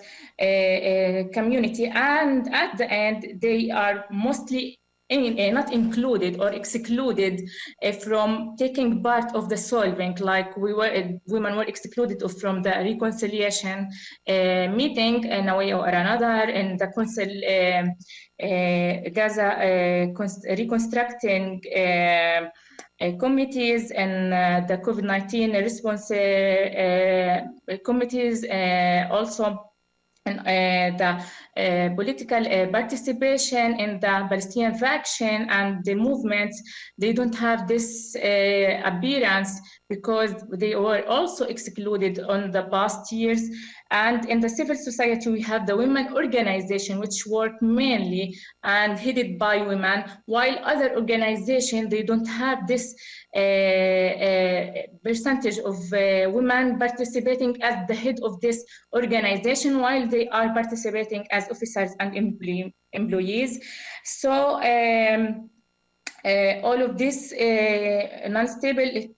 community. And at the end, they are mostly not included or excluded from taking part of the solving, like women were excluded from the reconciliation meeting in a way or another, in the Gaza reconstructing committees and the COVID-19 response committees, also the political participation in the Palestinian faction and the movements. They don't have this appearance because they were also excluded on the past years. And in the civil society, we have the women organization, which work mainly and headed by women, while other organizations, they don't have this percentage of women participating as the head of this organization, while they are participating as officers and employees. So all of this non-stable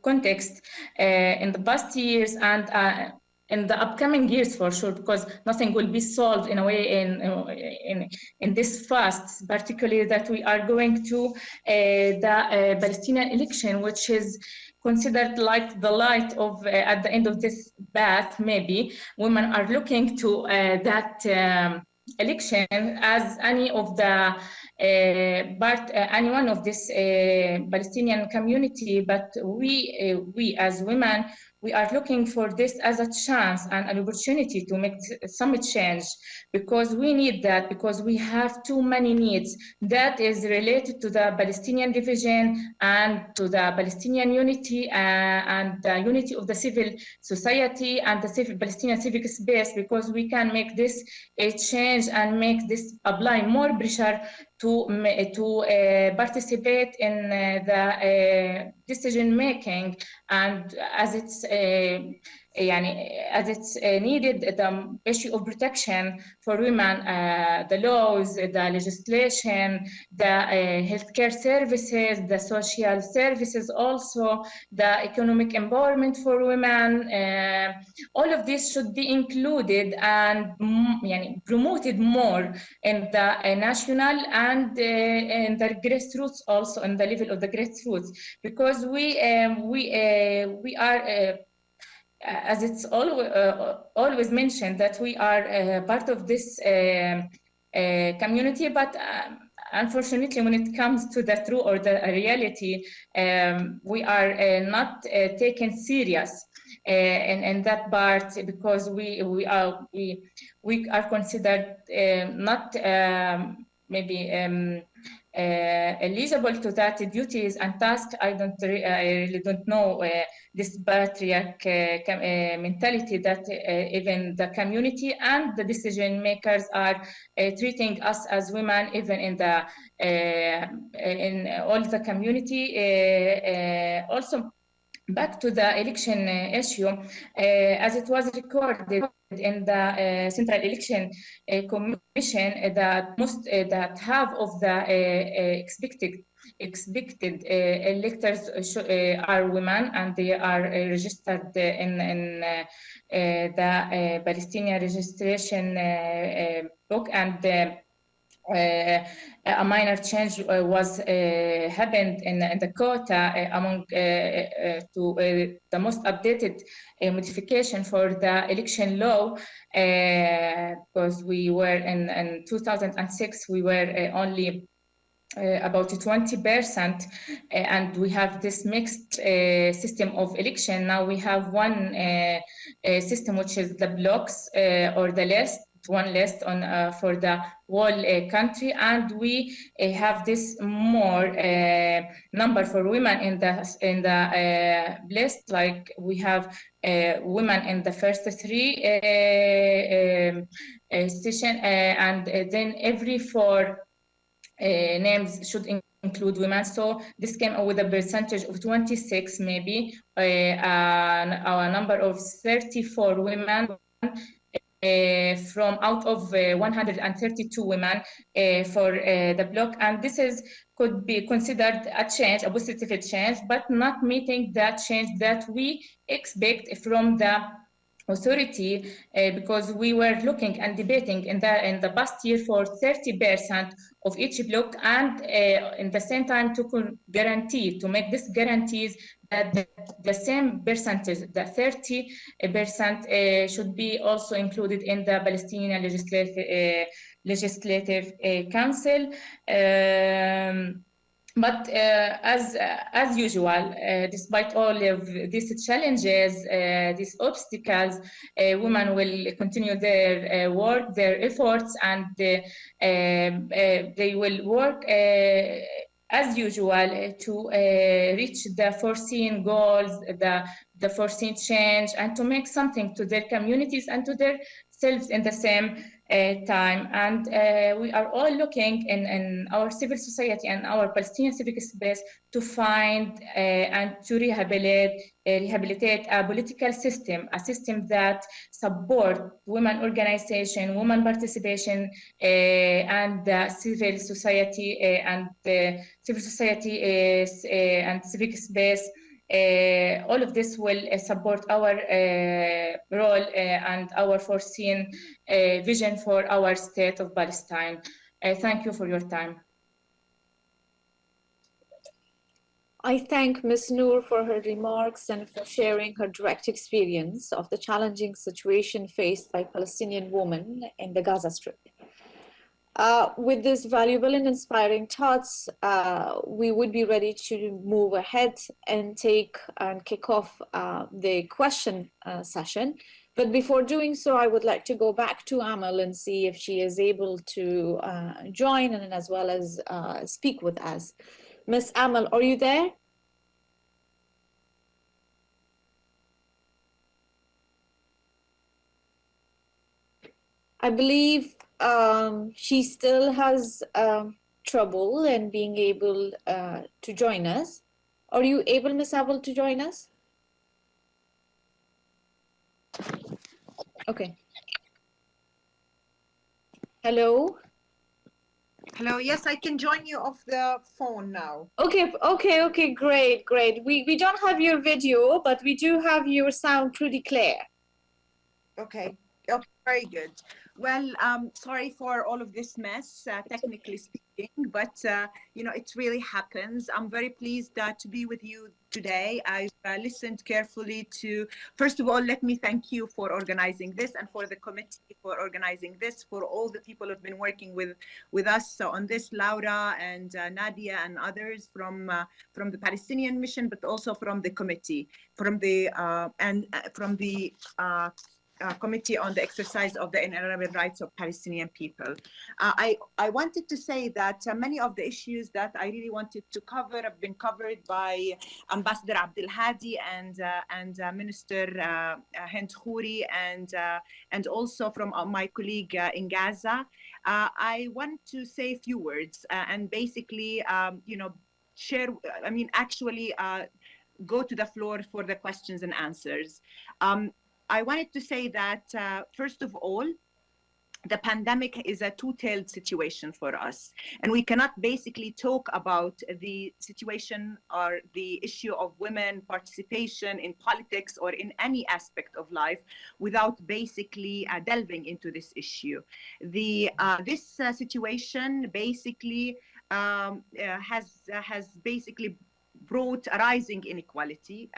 context in the past years and in the upcoming years for sure, because nothing will be solved in a way in this fast, particularly that we are going to the Palestinian election, which is considered like the light of at the end of this path. Maybe women are looking to that election as any of the anyone of this Palestinian community, but we as women, we are looking for this as a chance and an opportunity to make some change, because we need that, because we have too many needs that is related to the Palestinian division and to the Palestinian unity and the unity of the civil society and the Palestinian civic space, because we can make this a change and make this apply more pressure to participate in the decision making, and as it's needed, the issue of protection for women, the laws, the legislation, the healthcare services, the social services, also the economic empowerment for women, all of this should be included and promoted more in the national and in the grassroots, also in the level of the grassroots, because we are as it's always mentioned, that we are part of this community, but unfortunately, when it comes to the truth or the reality, we are not taken serious in that part, because we are considered not eligible to that duties and tasks. I really don't know this patriarch mentality that even the community and the decision makers are treating us as women, even in the in all the community. Also, back to the election issue, as it was recorded in the Central Election Commission, that that half of the expected electors are women, and they are registered in the Palestinian registration book, and a minor change was happened in the quota among to the most updated modification for the election law, because we were in 2006 we were only about 20%, and we have this mixed system of election. Now we have one system, which is the blocks or the list, one list on for the whole country, and we have this more number for women in the list. Like we have women in the first three session, and then every 4 names should include women. So this came up with a percentage of 26, maybe a number of 34 women from out of 132 women for the bloc, and this could be considered a change, a positive change, but not meeting that change that we expect from the authority, because we were looking and debating in the past year for 30% of each block, and in the same time to make this guarantees that the same percentage, the 30%, should be also included in the Palestinian Legislative Council. But as usual, despite all of these challenges, these obstacles, women will continue their work, their efforts, and they will work as usual to reach the foreseen goals, the foreseen change, and to make something to their communities and to their selves in the same time. And we are all looking in our civil society and our Palestinian civic space to find and to rehabilitate a political system, a system that support women organization, women participation, and civil society and civic space. All of this will support our role and our foreseen vision for our state of Palestine. Thank you for your time. I thank Ms. Nour for her remarks and for sharing her direct experience of the challenging situation faced by Palestinian women in the Gaza Strip. With these valuable and inspiring thoughts, we would be ready to move ahead and kick off the question session. But before doing so, I would like to go back to Amal and see if she is able to join and as well as speak with us. Miss Amal, are you there? I believe she still has trouble in being able to join us. Are you able, Miss Amal, to join us? Okay. Hello? Hello, yes, I can join you off the phone now. Okay, great. We don't have your video, but we do have your sound pretty clear. Okay, very good. Well, sorry for all of this mess, technically speaking, but you know, it really happens. I'm very pleased to be with you today. I've listened carefully to, first of all, let me thank you for organizing this and for the committee for organizing this, for all the people who've been working with us on this, Laura and Nadia and others from the Palestinian mission, but also from the committee, from the Committee on the Exercise of the Inalienable Rights of Palestinian People. I wanted to say that many of the issues that I really wanted to cover have been covered by Ambassador Abdel Hadi and Minister Hind Khoury and also from my colleague in Gaza. I want to say a few words and basically, you know, share, I mean, actually go to the floor for the questions and answers. I wanted to say that, first of all, the pandemic is a two-tailed situation for us. And we cannot basically talk about the situation or the issue of women participation in politics or in any aspect of life without basically delving into this issue. This situation basically has basically brought a rising inequality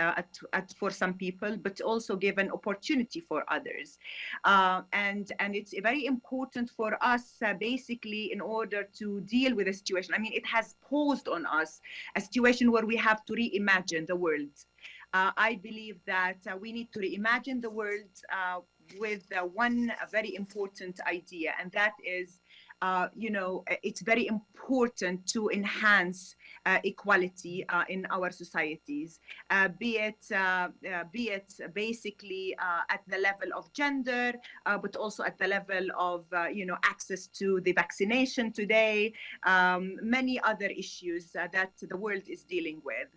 for some people, but also given opportunity for others. And it's very important for us basically in order to deal with the situation. I mean, it has posed on us a situation where we have to reimagine the world. I believe that we need to reimagine the world with one very important idea, and that is you know, it's very important to enhance equality in our societies, be it basically at the level of gender, but also at the level of you know, access to the vaccination today, many other issues that the world is dealing with.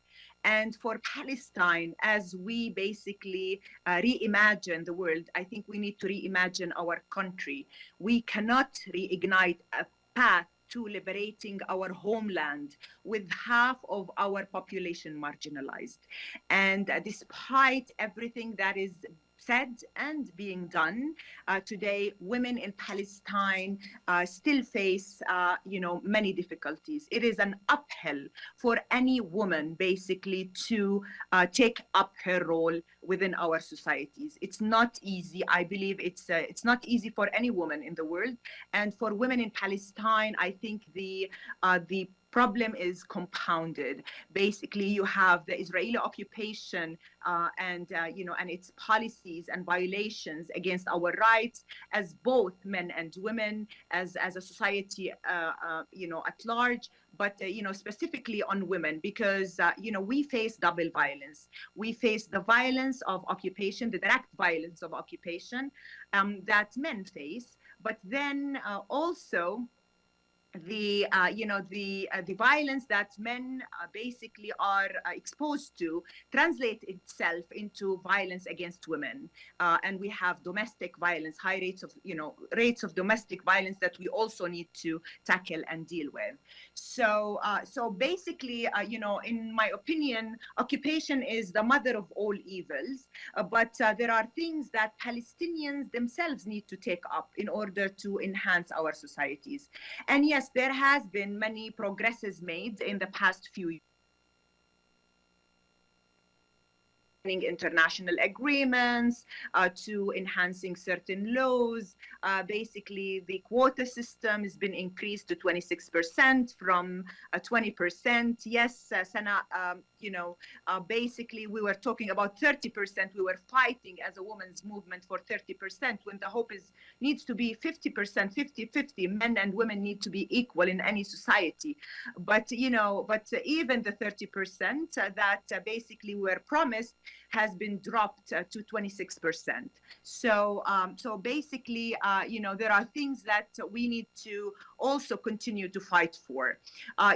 And for Palestine, as we basically reimagine the world, I think we need to reimagine our country. We cannot reignite a path to liberating our homeland with half of our population marginalized. And despite everything that is said and being done, today women in Palestine still face you know, many difficulties. It is an uphill for any woman basically to take up her role within our societies. It's not easy. I believe it's not easy for any woman in the world, and for women in Palestine, I think the problem is compounded. Basically, you have the Israeli occupation and you know, and its policies and violations against our rights as both men and women, as a society, you know, at large, but you know, specifically on women, because you know, we face double violence. We face the violence of occupation, the direct violence of occupation that men face, but then also the you know, the violence that men basically are exposed to translate itself into violence against women, and we have domestic violence, high rates of, you know, rates of domestic violence that we also need to tackle and deal with. So so basically, you know, in my opinion, occupation is the mother of all evils, but there are things that Palestinians themselves need to take up in order to enhance our societies. And yes, there has been many progresses made in the past few years. international agreements, to enhancing certain laws. Basically, the quota system has been increased to 26% from 20%. Yes, Sana, basically we were talking about 30%. We were fighting as a women's movement for 30%, when the hope needs to be 50%, 50-50. Men and women need to be equal in any society. But even the 30% that basically were promised has been dropped to 26%. So basically, there are things that we need to also continue to fight for.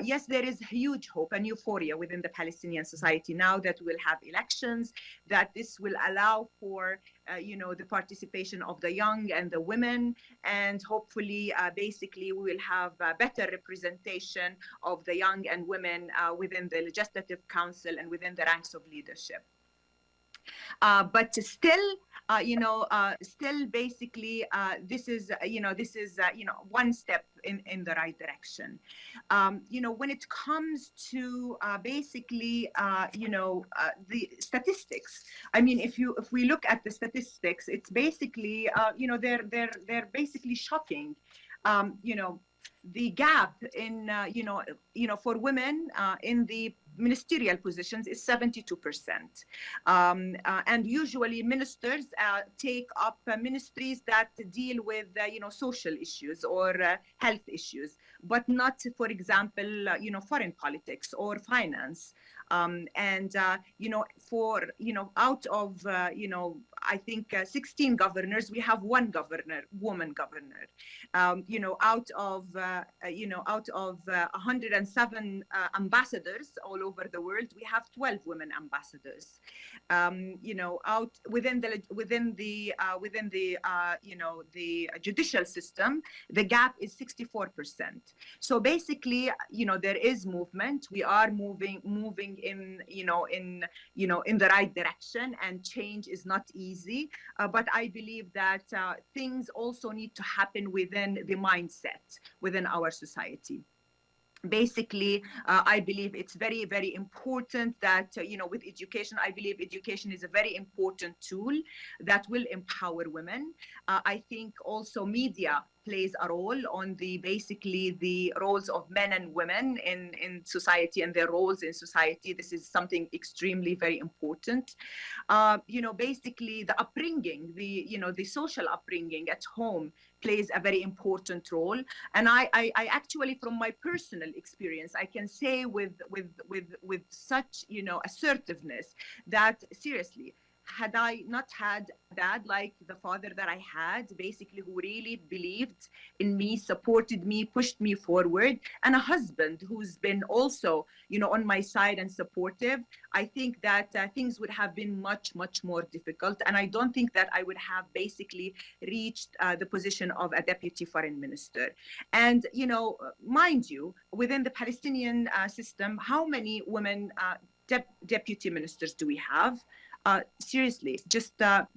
Yes, there is huge hope and euphoria within the Palestinian society now that we'll have elections, that this will allow for the participation of the young and the women, and hopefully basically we will have better representation of the young and women within the Legislative Council and within the ranks of leadership. But still, still basically, this is one step in the right direction. When it comes to basically, the statistics. I mean, if we look at the statistics, it's basically, they're basically shocking. The gap in, for women in the ministerial positions is 72%. And usually ministers take up ministries that deal with, social issues or health issues, but not, for example, foreign politics or finance. Out of, I think 16 governors, we have one woman governor. Out of 107 ambassadors all over the world, we have 12 women ambassadors. Out within the judicial system, the gap is 64%. So basically, there is movement. We are moving in the right direction, and change is not easy. But I believe that things also need to happen within the mindset within our society. Basically, I believe it's very, very important that, with education, I believe education is a very important tool that will empower women. I think also media plays a role on basically the roles of men and women in society and their roles in society. This is something extremely very important. Basically the upbringing, the social upbringing at home plays a very important role. And I actually, from my personal experience, I can say with such, assertiveness that seriously, had I not had a dad like the father that I had, basically, who really believed in me, supported me, pushed me forward, and a husband who's been also, on my side and supportive, I think that things would have been much, much more difficult. And I don't think that I would have basically reached the position of a deputy foreign minister. And, mind you, within the Palestinian system, how many women deputy ministers do we have? Seriously, just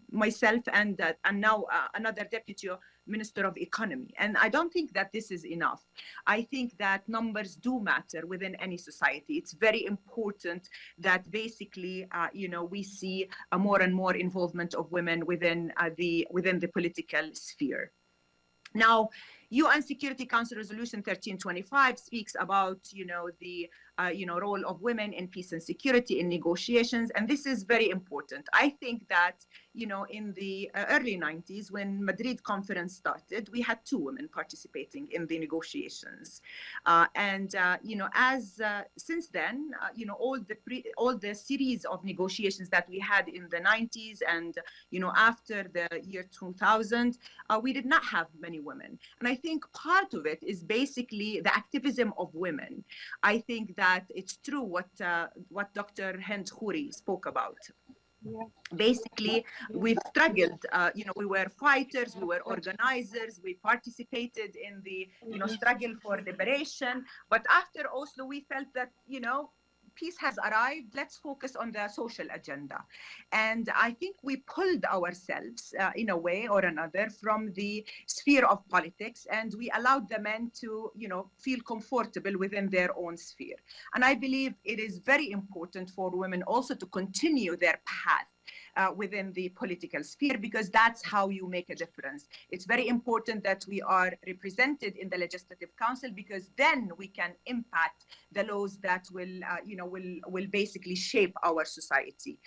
myself and now another deputy minister of economy. And I don't think that this is enough. I think that numbers do matter within any society. It's very important that basically, we see a more and more involvement of women within the political sphere. Now, UN Security Council Resolution 1325 speaks about, the role of women in peace and security in negotiations, and this is very important. I think that, in the early 90s, when Madrid conference started, we had 2 women participating in the negotiations, since then, all the series of negotiations that we had in the 90s and after the year 2000, we did not have many women. And I think part of it is basically the activism of women. I think that it's true what Dr. Hind Khoury spoke about. Yeah. Basically, we've struggled, we were fighters, we were organizers, we participated in the, struggle for liberation. But after Oslo, we felt that, peace has arrived, let's focus on the social agenda. And I think we pulled ourselves in a way or another from the sphere of politics, and we allowed the men to, feel comfortable within their own sphere. And I believe it is very important for women also to continue their path within the political sphere, because that's how you make a difference. It's very important that we are represented in the Legislative Council, because then we can impact the laws that will basically shape our society.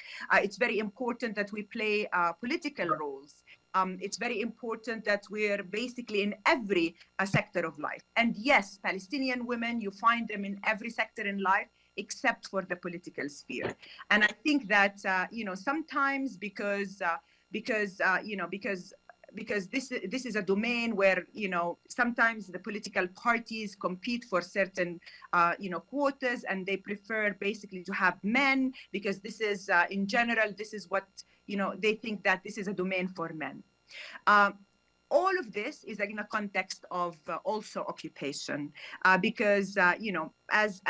It's very important that we play political roles. It's very important that we're basically in every sector of life. And yes, Palestinian women, you find them in every sector in life, except for the political sphere. And I think that, sometimes because this is a domain where, sometimes the political parties compete for certain, quotas, and they prefer basically to have men, because this is, in general, this is what, they think that this is a domain for men. All of this is in a context of also occupation, because, as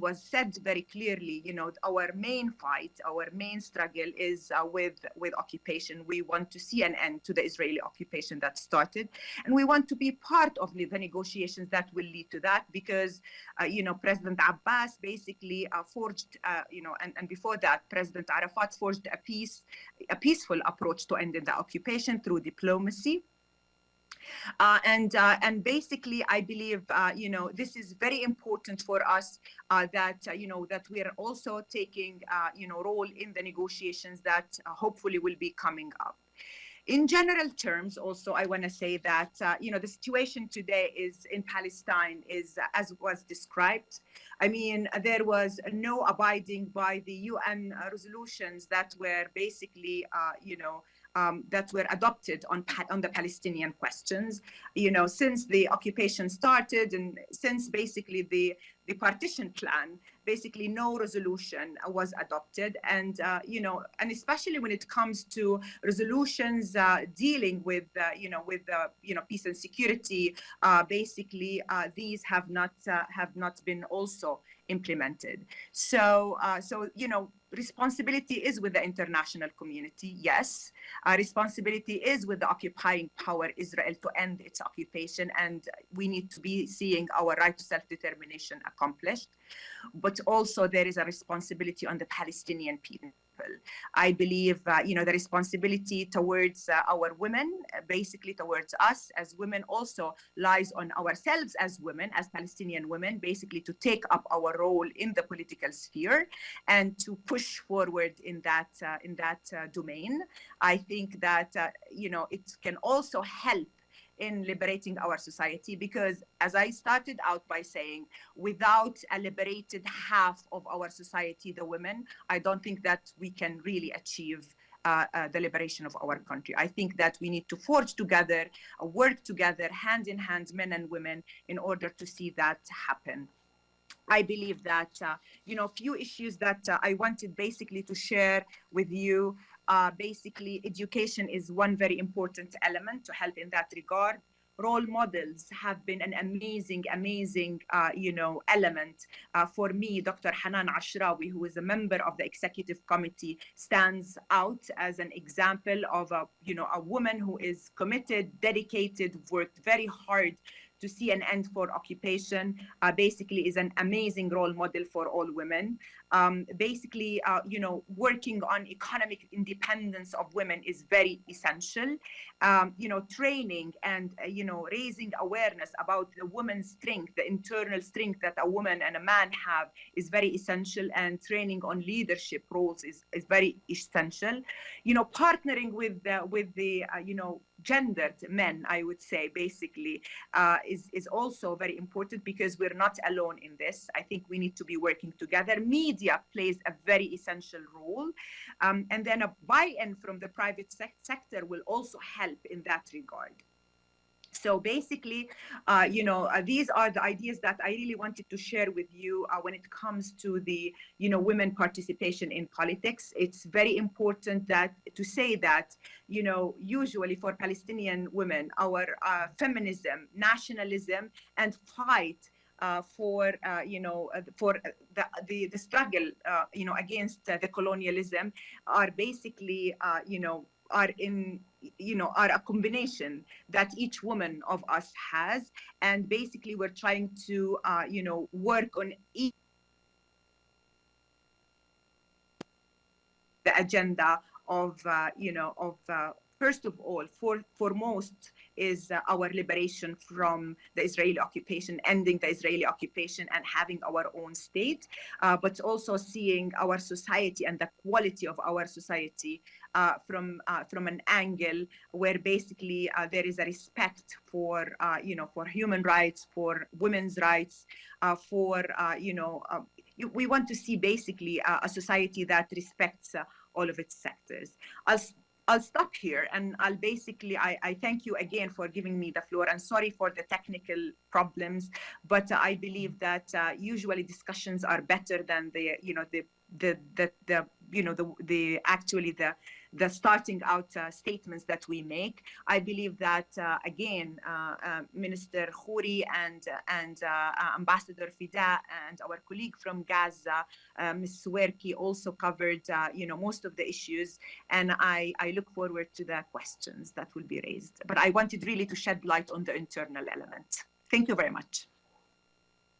was said very clearly, our main fight, our main struggle is with occupation. We want to see an end to the Israeli occupation that started, and we want to be part of the negotiations that will lead to that, because, President Abbas basically forged, and before that, President Arafat forged a peaceful approach to ending the occupation through diplomacy. And basically, I believe, this is very important for us, that we are also taking, role in the negotiations that hopefully will be coming up. In general terms, also, I want to say that, the situation today is in Palestine is, as was described. I mean, there was no abiding by the UN resolutions that were basically, that were adopted on the Palestinian questions, since the occupation started, and since basically the partition plan, basically no resolution was adopted. And, and especially when it comes to resolutions dealing with, peace and security, basically these have not been also implemented. So, responsibility is with the international community, yes. Responsibility is with the occupying power, Israel, to end its occupation, and we need to be seeing our right to self-determination accomplished. But also there is a responsibility on the Palestinian people. I believe, the responsibility towards our women, basically towards us as women, also lies on ourselves as women, as Palestinian women, basically to take up our role in the political sphere and to push forward in that domain. I think that, it can also help in liberating our society, because as I started out by saying, without a liberated half of our society, the women, I don't think that we can really achieve the liberation of our country. I think that we need to forge together, work together, hand in hand, men and women, in order to see that happen. I believe that, few issues that I wanted basically to share with you. Basically, education is one very important element to help in that regard. Role models have been an amazing, element. For me, Dr. Hanan Ashrawi, who is a member of the executive committee, stands out as an example of a woman who is committed, dedicated, worked very hard to see an end for occupation, basically is an amazing role model for all women. Basically, working on economic independence of women is very essential. Training and, raising awareness about the woman's strength, the internal strength that a woman and a man have is very essential, and training on leadership roles is very essential. Partnering with the gendered men, I would say, basically, is also very important, because we're not alone in this. I think we need to be working together. Media plays a very essential role. And then a buy-in from the private sector will also help in that regard. So basically, these are the ideas that I really wanted to share with you when it comes to the, women participation in politics. It's very important to say that, usually for Palestinian women, our feminism, nationalism, and fight for the struggle against the colonialism are basically are a combination that each woman of us has, and basically we're trying to work on each the agenda of first of all, foremost is our liberation from the Israeli occupation, ending the Israeli occupation and having our own state, but also seeing our society and the quality of our society from an angle where basically there is a respect for human rights, for women's rights, we want to see basically a society that respects all of its sectors. I'll stop here, and I thank you again for giving me the floor, and sorry for the technical problems, but I believe that usually discussions are better than the starting out statements that we make. I believe that again, Minister Khoury and Ambassador Fida and our colleague from Gaza, Ms. Swirki, also covered most of the issues, and I look forward to the questions that will be raised. But I wanted really to shed light on the internal element. Thank you very much.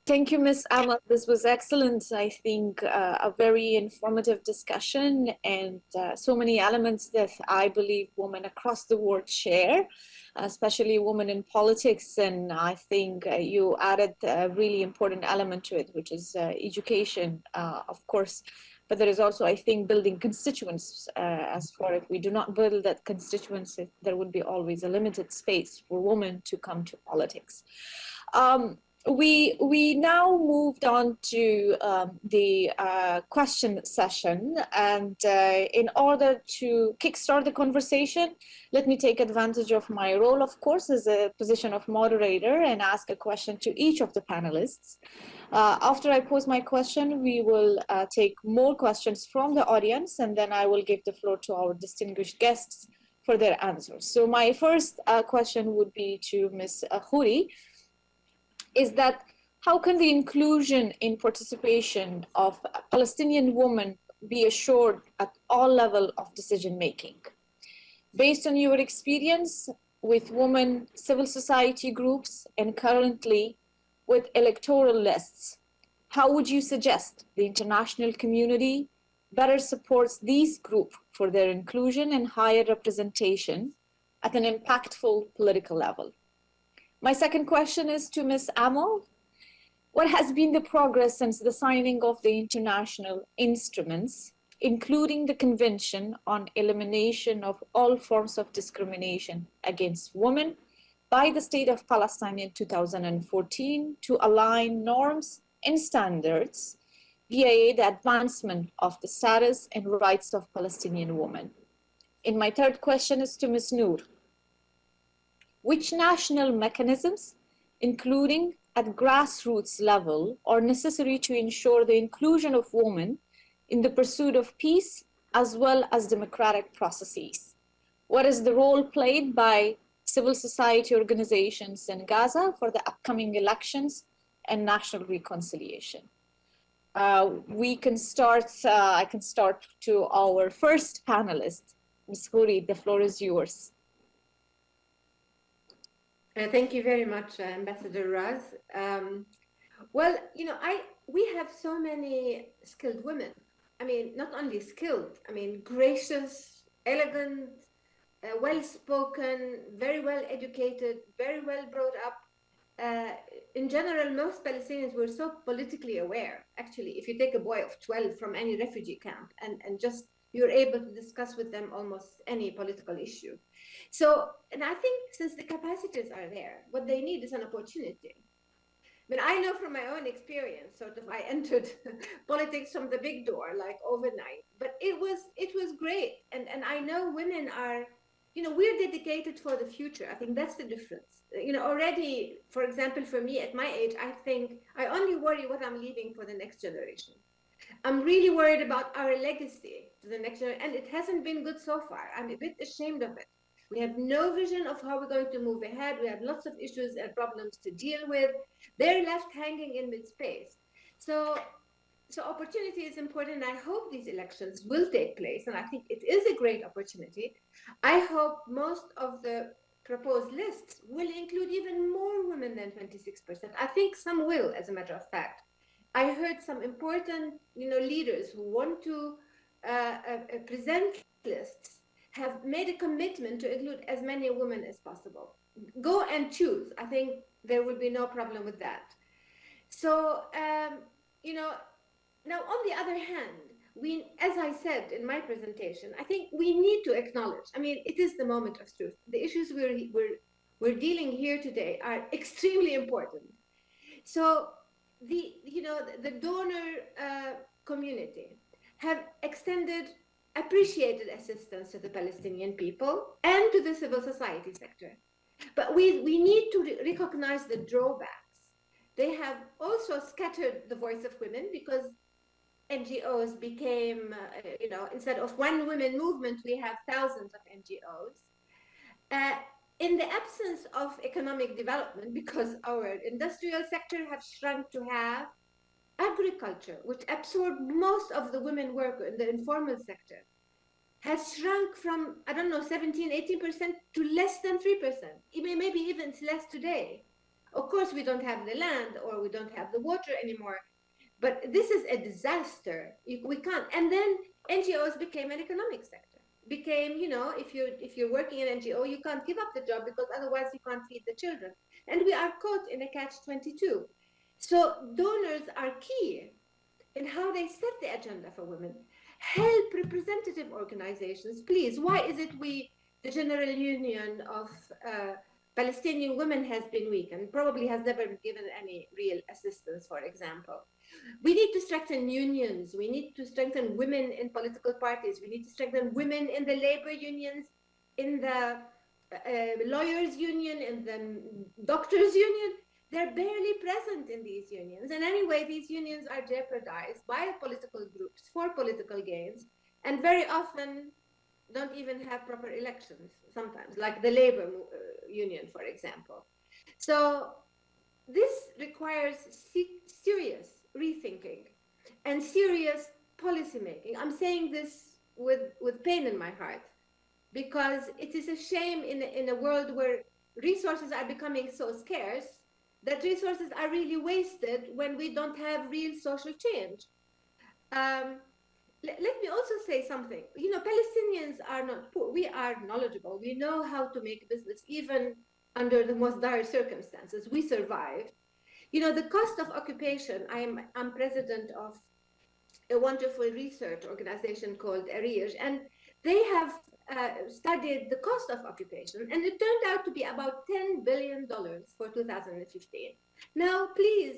Thank you, Ms. Amal. This was excellent. I think a very informative discussion, and so many elements that I believe women across the world share, especially women in politics. And I think you added a really important element to it, which is education, of course. But there is also, I think, building constituents. As far as we do not build that constituency, there would be always a limited space for women to come to politics. We now moved on to the question session, and in order to kickstart the conversation, let me take advantage of my role, of course, as a position of moderator and ask a question to each of the panelists. After I pose my question, we will take more questions from the audience, and then I will give the floor to our distinguished guests for their answers. So my first question would be to Ms. Khoury, is that how can the inclusion in participation of Palestinian women be assured at all levels of decision making? Based on your experience with women civil society groups and currently with electoral lists, how would you suggest the international community better supports these groups for their inclusion and higher representation at an impactful political level? My second question is to Ms. Amal. What has been the progress since the signing of the international instruments, including the Convention on Elimination of All Forms of Discrimination Against Women by the State of Palestine in 2014 to align norms and standards via the advancement of the status and rights of Palestinian women? And my third question is to Ms. Nour. Which national mechanisms, including at grassroots level, are necessary to ensure the inclusion of women in the pursuit of peace as well as democratic processes? What is the role played by civil society organizations in Gaza for the upcoming elections and national reconciliation? I can start to our first panelist. Ms. Khoury, the floor is yours. Thank you very much, Ambassador Raz. We have so many skilled women. I mean, not only skilled, I mean, gracious, elegant, well-spoken, very well educated, very well brought up. In general, most Palestinians were so politically aware. Actually, if you take a boy of 12 from any refugee camp and just you're able to discuss with them almost any political issue. So, and I think since the capacities are there, what they need is an opportunity. But I know from my own experience, sort of, I entered politics from the big door, like overnight. But it was great, and I know women are, we're dedicated for the future. I think that's the difference. Already, for example, for me at my age, I think I only worry what I'm leaving for the next generation. I'm really worried about our legacy to the next generation, and it hasn't been good so far. I'm a bit ashamed of it. We have no vision of how we're going to move ahead. We have lots of issues and problems to deal with. They're left hanging in mid-space. So opportunity is important. I hope these elections will take place, and I think it is a great opportunity. I hope most of the proposed lists will include even more women than 26%. I think some will, as a matter of fact. I heard some important, leaders who want to present lists have made a commitment to include as many women as possible. Go and choose. I think there will be no problem with that. So, now on the other hand, as I said in my presentation, I think we need to acknowledge, it is the moment of truth. The issues we're dealing here today are extremely important. So the donor community have extended appreciated assistance to the Palestinian people and to the civil society sector. But we need to recognize the drawbacks. They have also scattered the voice of women because NGOs became, instead of one women movement, we have thousands of NGOs. In the absence of economic development, because our industrial sector has shrunk to have agriculture, which absorbed most of the women work in the informal sector, has shrunk from, 17, 18% to less than 3%. Maybe even less today. Of course, we don't have the land or we don't have the water anymore. But this is a disaster. We can't. And then NGOs became an economic sector. Became, if you're working in an NGO, you can't give up the job because otherwise you can't feed the children. And we are caught in a catch-22. So donors are key in how they set the agenda for women. Help representative organizations, please. Why is it the General Union of Palestinian women has been weak and probably has never given any real assistance, for example. We need to strengthen unions. We need to strengthen women in political parties. We need to strengthen women in the labor unions, in the lawyers union, in the doctors union. They're barely present in these unions. And anyway, these unions are jeopardized by political groups for political gains, and very often don't even have proper elections sometimes, like the labor union, for example. So this requires serious rethinking and serious policy making. I'm saying this with pain in my heart, because it is a shame in a world where resources are becoming so scarce that resources are really wasted when we don't have real social change. Let me also say something. Palestinians are not poor. We are knowledgeable. We know how to make business, even under the most dire circumstances. We survived. The cost of occupation, I'm president of a wonderful research organization called ARIER, and they have studied the cost of occupation, and it turned out to be about $10 billion for 2015. Now, please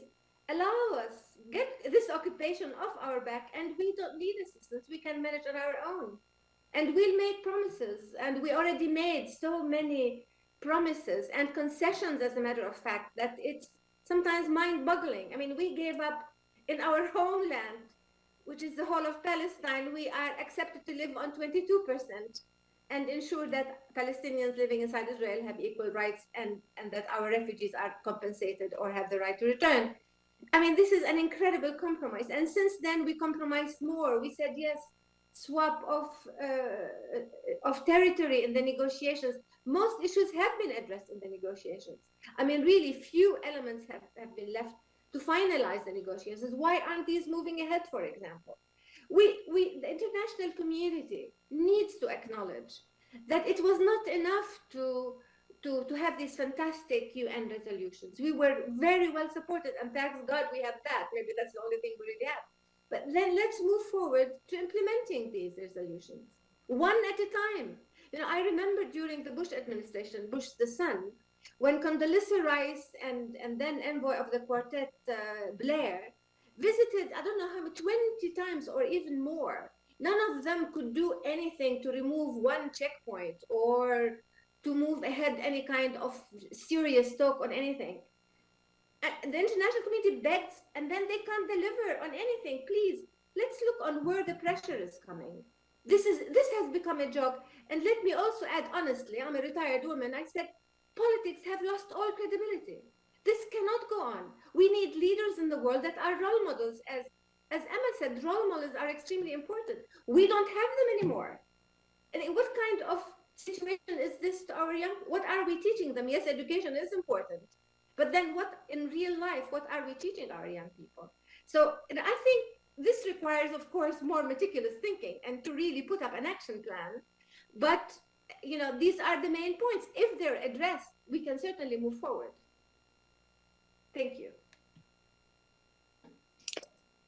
allow us, get this occupation off our back, and we don't need assistance. We can manage on our own. And we'll make promises, and we already made so many promises and concessions, as a matter of fact, that it's sometimes mind-boggling. We gave up in our homeland, which is the whole of Palestine. We are accepted to live on 22% and ensure that Palestinians living inside Israel have equal rights, and that our refugees are compensated or have the right to return. This is an incredible compromise. And since then, we compromised more. We said, yes, swap of territory in the negotiations. Most issues have been addressed in the negotiations. Really few elements have been left to finalize the negotiations. Why aren't these moving ahead, for example? The international community needs to acknowledge that it was not enough to have these fantastic UN resolutions. We were very well supported, and thanks God we have that. Maybe that's the only thing we really have. But then let's move forward to implementing these resolutions, one at a time. I remember during the Bush administration, Bush the son, when Condoleezza Rice and then envoy of the quartet, Blair, visited, 20 times or even more. None of them could do anything to remove one checkpoint or to move ahead any kind of serious talk on anything. And the international community begs, and then they can't deliver on anything. Please, let's look on where the pressure is coming. This has become a joke. And let me also add, honestly, I'm a retired woman. I said, politics have lost all credibility. This cannot go on. We need leaders in the world that are role models. As Emma said, role models are extremely important. We don't have them anymore. And what kind of situation is this to our young? What are we teaching them? Yes, education is important. But then what in real life, what are we teaching our young people? So I think this requires, of course, more meticulous thinking and to really put up an action plan. But, these are the main points. If they're addressed, we can certainly move forward. Thank you.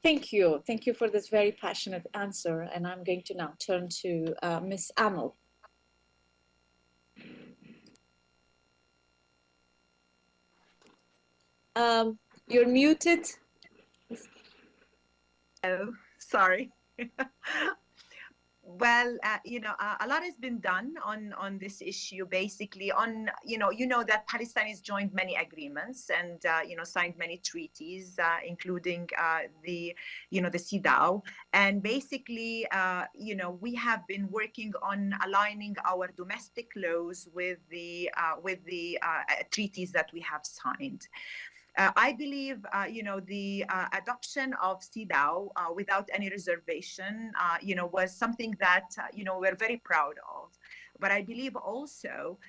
Thank you. Thank you for this very passionate answer. And I'm going to now turn to Ms. Amal. You're muted. Oh, sorry. Well, a lot has been done on this issue. Basically, that Palestine has joined many agreements and signed many treaties, including the CEDAW. And basically, we have been working on aligning our domestic laws with the treaties that we have signed. I believe, the adoption of CEDAW without any reservation, was something that, we're very proud of. But I believe also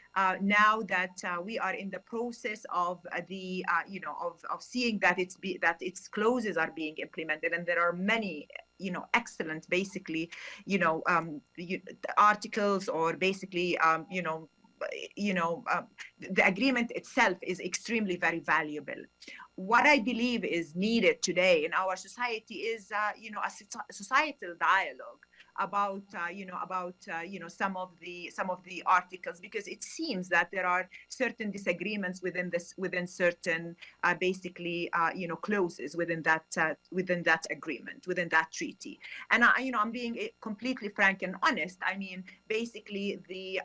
now that we are in the process of of seeing that its clauses are being implemented, and there are many, excellent, basically, articles or basically, the agreement itself is extremely very valuable. What I believe is needed today in our society is, a societal dialogue about some of the articles, because it seems that there are certain disagreements within certain basically clauses within that agreement, within that treaty. And I'm being completely frank and honest. I mean, basically the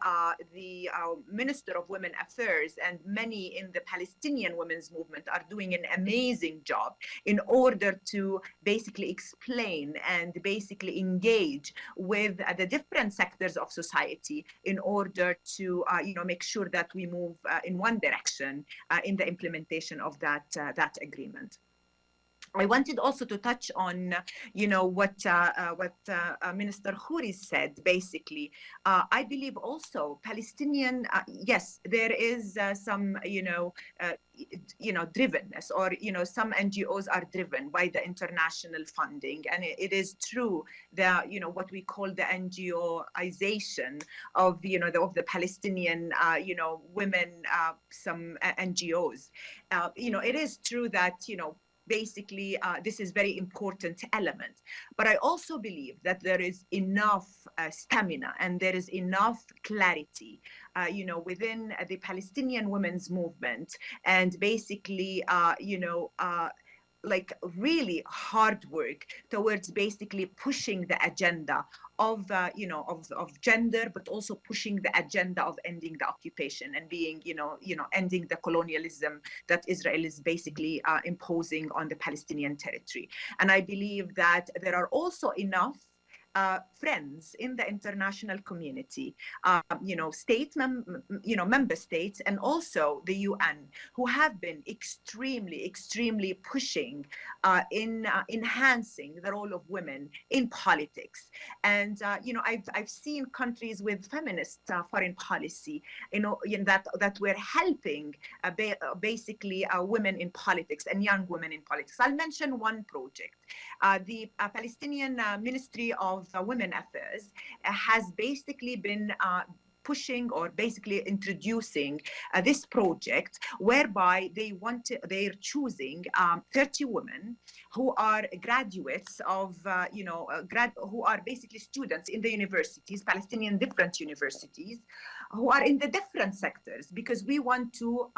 Minister of Women Affairs and many in the Palestinian women's movement are doing an amazing job in order to basically explain and basically engage with the different sectors of society in order to make sure that we move in one direction in the implementation of that agreement. I wanted also to touch on, what Minister Khoury said. Basically, I believe also Palestinian. Yes, there is some, drivenness, or some NGOs are driven by the international funding, and it is true that what we call the NGOization of the Palestinian women, some NGOs. It is true that basically, this is very important element. But I also believe that there is enough stamina and there is enough clarity, within the Palestinian women's movement, and basically, like really hard work towards basically pushing the agenda of gender, but also pushing the agenda of ending the occupation and being, ending the colonialism that Israel is basically imposing on the Palestinian territory. And I believe that there are also enough friends in the international community, member states, and also the UN, who have been extremely pushing in enhancing the role of women in politics. And I've seen countries with feminist foreign policy, that were helping basically women in politics and young women in politics. I'll mention one project. The Palestinian Ministry of Women Affairs has basically been pushing or basically introducing this project, whereby they're choosing 30 women who are graduates of, who are basically students in the universities, Palestinian different universities, who are in the different sectors, because we want to,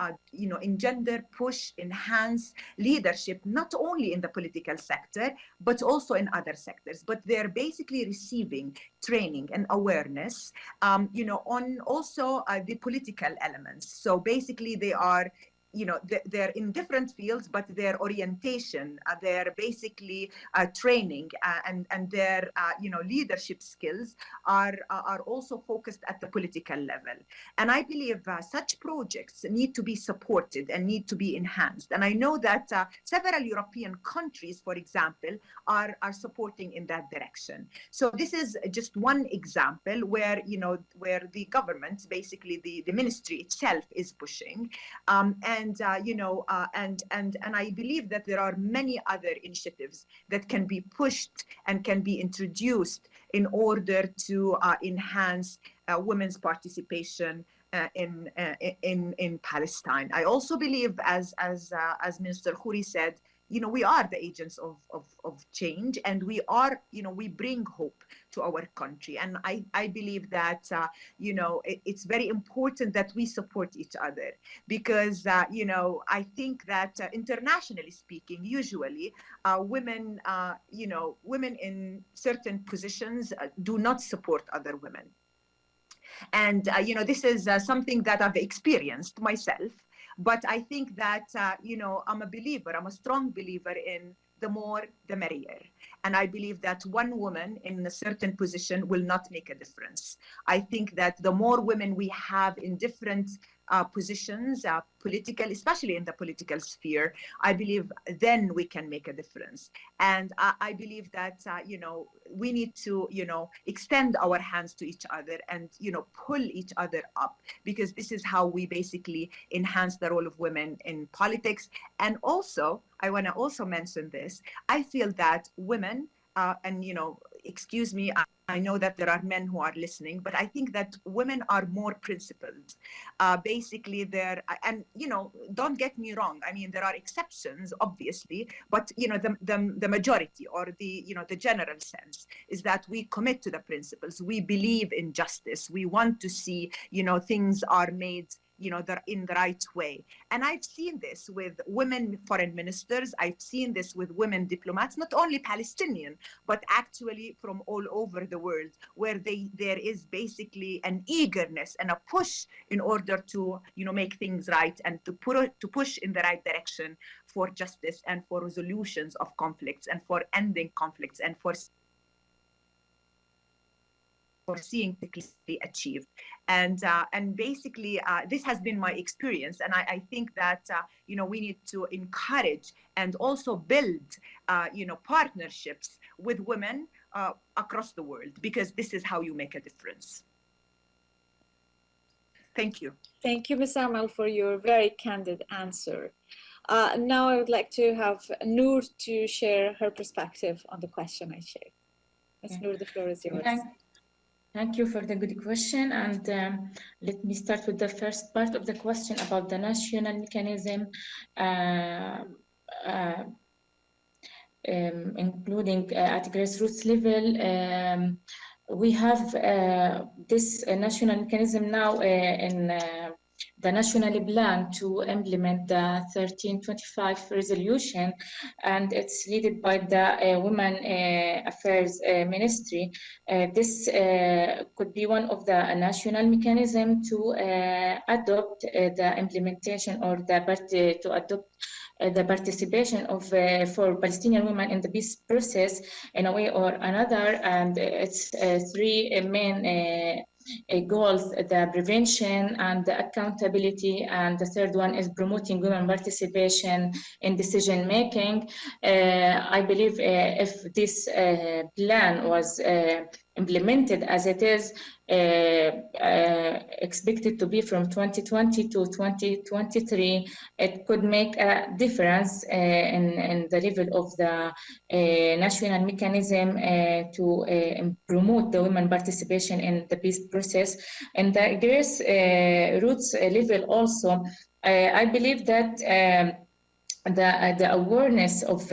engender, push, enhance leadership, not only in the political sector, but also in other sectors. But they're basically receiving training and awareness, on also the political elements. So basically they are they're in different fields, but their orientation, their basically training and their leadership skills are also focused at the political level. And I believe such projects need to be supported and need to be enhanced. And I know that several European countries, for example, are supporting in that direction. So this is just one example where the government, basically the ministry itself, is pushing. And I believe that there are many other initiatives that can be pushed and can be introduced in order to enhance women's participation in Palestine. I also believe, as Minister Khoury said, we are the agents of change, and we bring hope to our country. And I believe that, it's very important that we support each other, because, I think that internationally speaking, usually women in certain positions do not support other women. And, this is something that I've experienced myself. But I think that, I'm a strong believer in the more, the merrier. And I believe that one woman in a certain position will not make a difference. I think that the more women we have in different positions, political, especially in the political sphere, I believe then we can make a difference. And I believe that, we need to, extend our hands to each other and, pull each other up, because this is how we basically enhance the role of women in politics. And also, I want to also mention this, I feel that women, and, excuse me, I know that there are men who are listening, but I think that women are more principled. Basically, and don't get me wrong. I mean, there are exceptions, obviously, but the majority, or the general sense, is that we commit to the principles. We believe in justice. We want to see things are made in the right way. And I've seen this with women foreign ministers. I've seen this with women diplomats, not only Palestinian, but actually from all over the world, where there is basically an eagerness and a push in order to make things right, and to push in the right direction for justice and for resolutions of conflicts and for ending conflicts and for seeing quickly achieved. And basically, this has been my experience. And I think that, we need to encourage and also build, partnerships with women across the world, because this is how you make a difference. Thank you. Thank you, Ms. Amal, for your very candid answer. Now I would like to have Nour to share her perspective on the question I shared. Ms. Nour, the floor is yours. Thank you for the good question. And let me start with the first part of the question about the national mechanism, including at grassroots level. We have this national mechanism now in the national plan to implement the 1325 resolution, and it's led by the Women Affairs Ministry. This could be one of the national mechanism to adopt the implementation, or to adopt the participation of for Palestinian women in the peace process in a way or another. And it's three main goals: the prevention and the accountability, and the third one is promoting women participation in decision making. I believe if this plan was implemented as it is expected to be from 2020 to 2023, it could make a difference in the level of the national mechanism to promote the women participation in the peace process. And the grassroots level also, I believe that the awareness of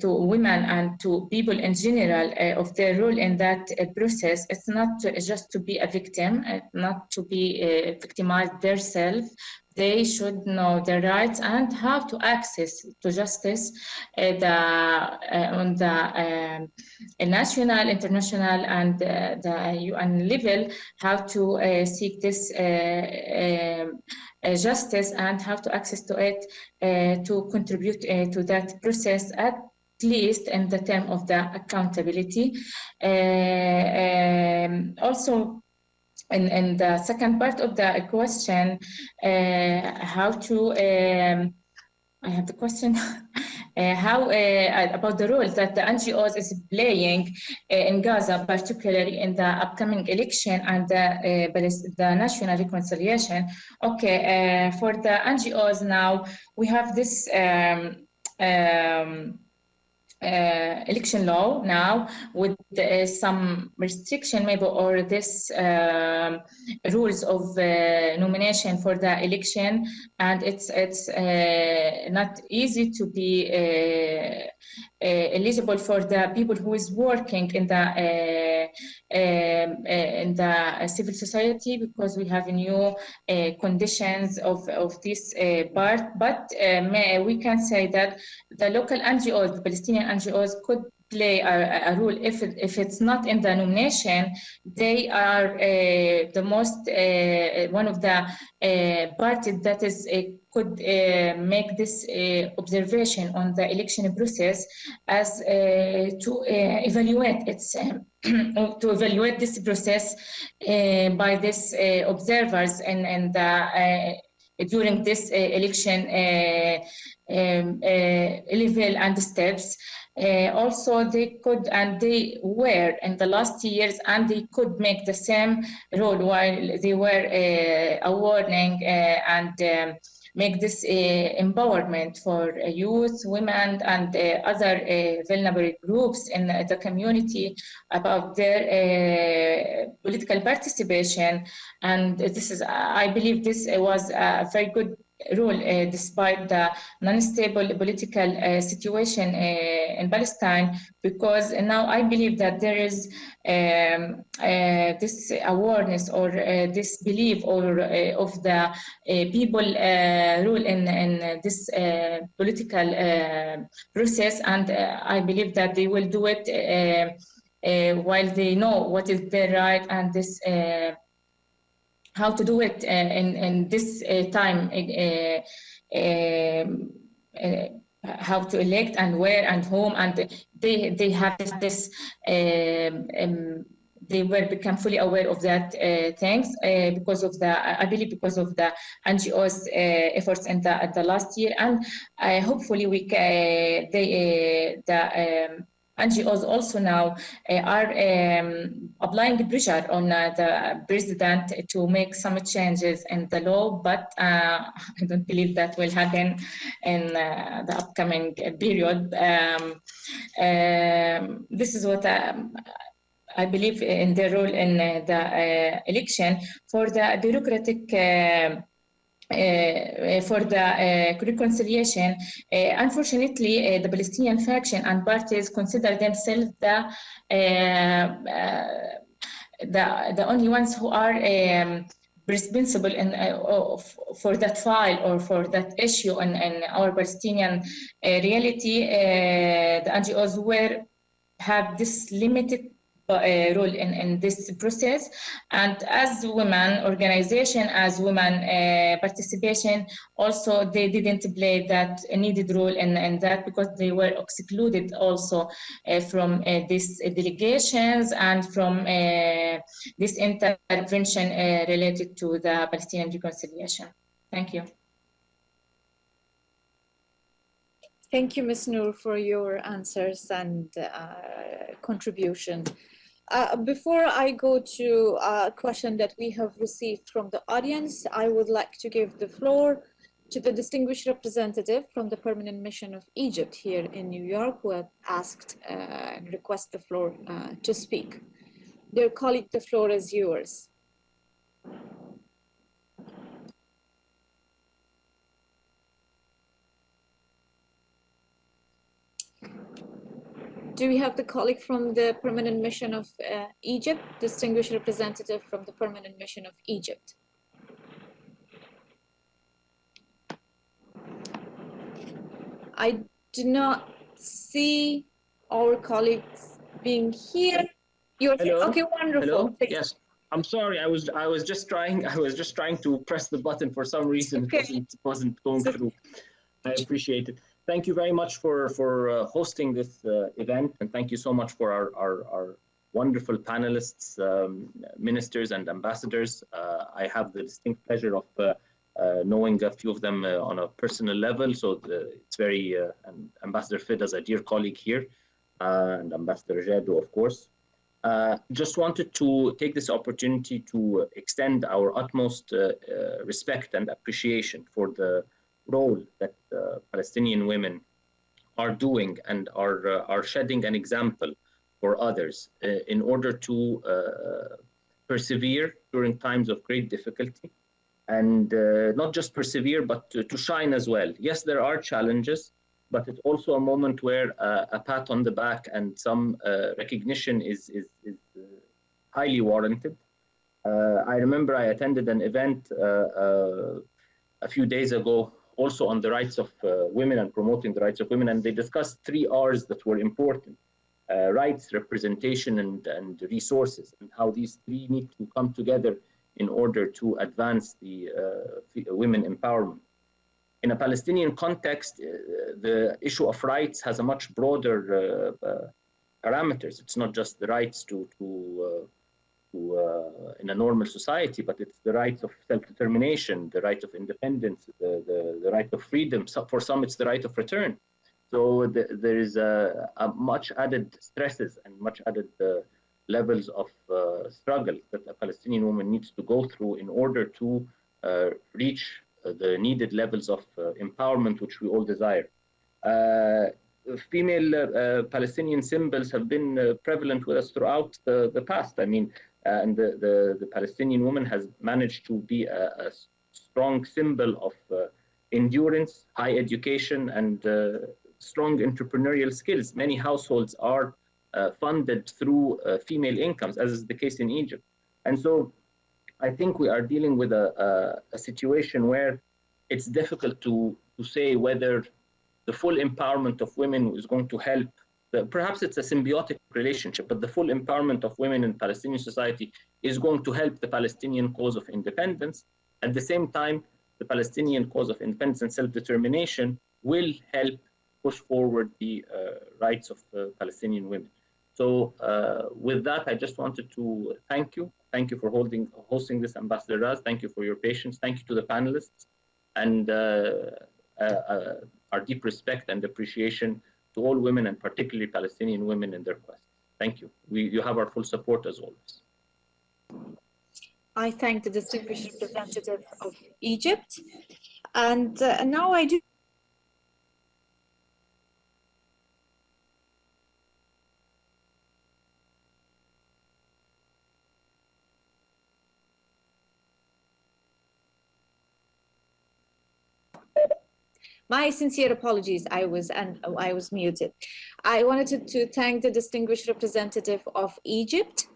to women and to people in general of their role in that process. It's not just to be a victim, not to be victimized themselves. They should know their rights and how to access to justice on the national, international, and the UN level, how to seek this justice and how to access to it to contribute to that process, at least in the term of the accountability. Also, in the second part of the question, how to I have the question. How about the role that the NGOs is playing in Gaza, particularly in the upcoming election and the national reconciliation. Okay, for the NGOs now, we have this election law now with some restriction maybe, or this rules of nomination for the election, and it's not easy to be eligible for the people who is working in the civil society, because we have new conditions of this part. But we can say that the local NGOs, the Palestinian NGOs, could play a role. If it's not in the nomination, they are the most one of the parties that is could make this observation on the election process as to evaluate its to evaluate this process by this observers and during this election level and steps. Also, they could, and they were in the last years, and they could make the same role while they were awarding and make this empowerment for youth, women, and other vulnerable groups in the community about their political participation. And this is, I believe, this was a very good role despite the non-stable political situation in Palestine, because now I believe that there is this awareness or this belief or of the people role in this political process, and I believe that they will do it while they know what is their right and this how to do it in this time, how to elect and where and whom, and they have this, they will become fully aware of that things because of the, I believe, because of the NGOs efforts in the last year, and hopefully we can, the NGOs also now are applying pressure on the president to make some changes in the law, but I don't believe that will happen in the upcoming period. This is what I believe in their role in the election. For the bureaucratic for the reconciliation, unfortunately, the Palestinian faction and parties consider themselves the only ones who are responsible for that file or for that issue in our Palestinian reality. The NGOs have this limited role in this process, and as women organization, as women participation, also they didn't play that needed role in that, because they were excluded also from these delegations and from this intervention related to the Palestinian reconciliation. Thank you. Thank you, Ms. Nour, for your answers and contribution. Before I go to a question that we have received from the audience, I would like to give the floor to the distinguished representative from the Permanent Mission of Egypt here in New York, who had asked and requested the floor to speak. Dear colleague, the floor is yours. Do we have the colleague from the Permanent Mission of Egypt, distinguished representative from the Permanent Mission of Egypt? I do not see our colleagues being here. You're Hello? okay, wonderful. Hello? Yes. I'm sorry. I was just trying to press the button for some reason. Okay. It wasn't going through. I appreciate it. Thank you very much for hosting this event, and thank you so much for our wonderful panelists, ministers, and ambassadors. I have the distinct pleasure of knowing a few of them on a personal level, so it's very and Ambassador Fid as a dear colleague here, and Ambassador Jadou, of course. Just wanted to take this opportunity to extend our utmost respect and appreciation for the role that Palestinian women are doing and are shedding an example for others in order to persevere during times of great difficulty, and not just persevere, but to shine as well. Yes, there are challenges, but it's also a moment where a pat on the back and some recognition is highly warranted. I remember I attended an event a few days ago also on the rights of women and promoting the rights of women, and they discussed 3 R's that were important: rights, representation, and resources, and how these 3 need to come together in order to advance the women empowerment. In a Palestinian context, the issue of rights has a much broader parameters. It's not just the rights to in a normal society, but it's the rights of self-determination, the right of independence, the right of freedom. So for some, it's the right of return. So there is a much added stresses and much added levels of struggle that a Palestinian woman needs to go through in order to reach the needed levels of empowerment which we all desire. Female Palestinian symbols have been prevalent with us throughout the past. I mean, and the Palestinian woman has managed to be a strong symbol of endurance, high education, and strong entrepreneurial skills. Many households are funded through female incomes, as is the case in Egypt. And so I think we are dealing with a situation where it's difficult to say whether the full empowerment of women is going to help. Perhaps it's a symbiotic relationship, but the full empowerment of women in Palestinian society is going to help the Palestinian cause of independence. At the same time, the Palestinian cause of independence and self-determination will help push forward the rights of Palestinian women. So with that, I just wanted to thank you. Thank you for hosting this, Ambassador Raz. Thank you for your patience. Thank you to the panelists, and our deep respect and appreciation to all women, and particularly Palestinian women in their quest. Thank you. You have our full support as always. I thank the distinguished representative of Egypt. And now I do. My sincere apologies, I was muted. I wanted to thank the distinguished representative of Egypt.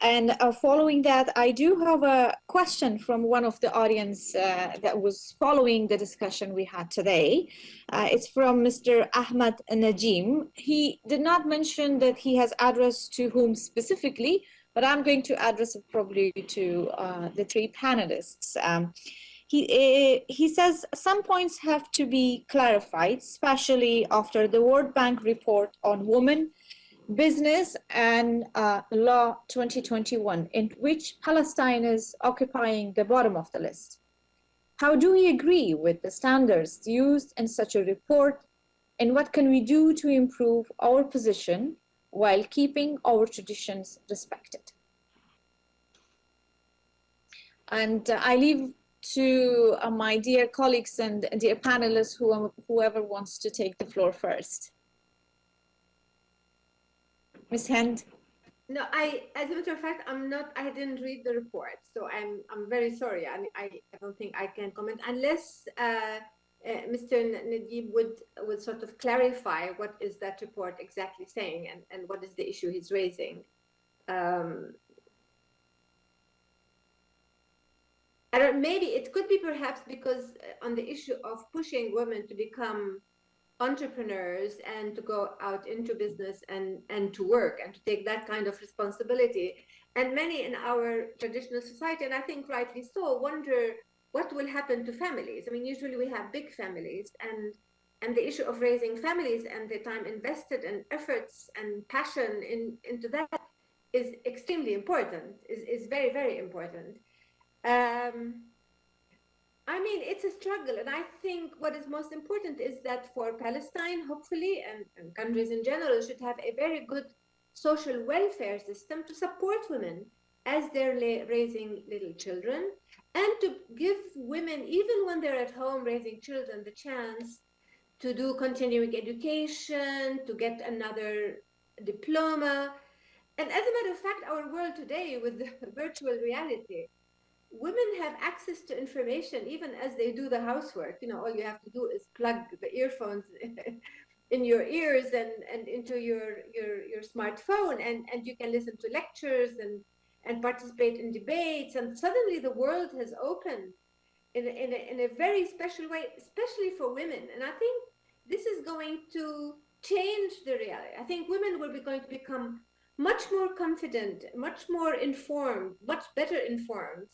And following that, I do have a question from one of the audience that was following the discussion we had today. It's from Mr. Ahmad Najim. He did not mention that he has addressed to whom specifically, but I'm going to address it probably to the 3 panelists. He says some points have to be clarified, especially after the World Bank report on women, business and law 2021, in which Palestine is occupying the bottom of the list. How do we agree with the standards used in such a report, and what can we do to improve our position while keeping our traditions respected? And I leave to my dear colleagues and dear panelists, whoever wants to take the floor first. Ms. Hind. No, as a matter of fact, I didn't read the report, so I'm very sorry. I don't think I can comment unless Mr. Najib would sort of clarify what is that report exactly saying, and what is the issue he's raising. I don't, maybe it could be perhaps because on the issue of pushing women to become entrepreneurs and to go out into business and to work and to take that kind of responsibility. And many in our traditional society, and I think rightly so, wonder what will happen to families. I mean, usually we have big families, and the issue of raising families and the time invested and efforts and passion into that is extremely important, is very, very important. I mean, it's a struggle, and I think what is most important is that for Palestine, hopefully, and countries in general, should have a very good social welfare system to support women as they're raising little children, and to give women, even when they're at home raising children, the chance to do continuing education, to get another diploma. And as a matter of fact, our world today with the virtual reality, women have access to information even as they do the housework. You know, all you have to do is plug the earphones in your ears and into your smartphone, and you can listen to lectures and participate in debates. And suddenly the world has opened in a very special way, especially for women. And I think this is going to change the reality. I think women will be going to become much more confident, much more informed, much better informed.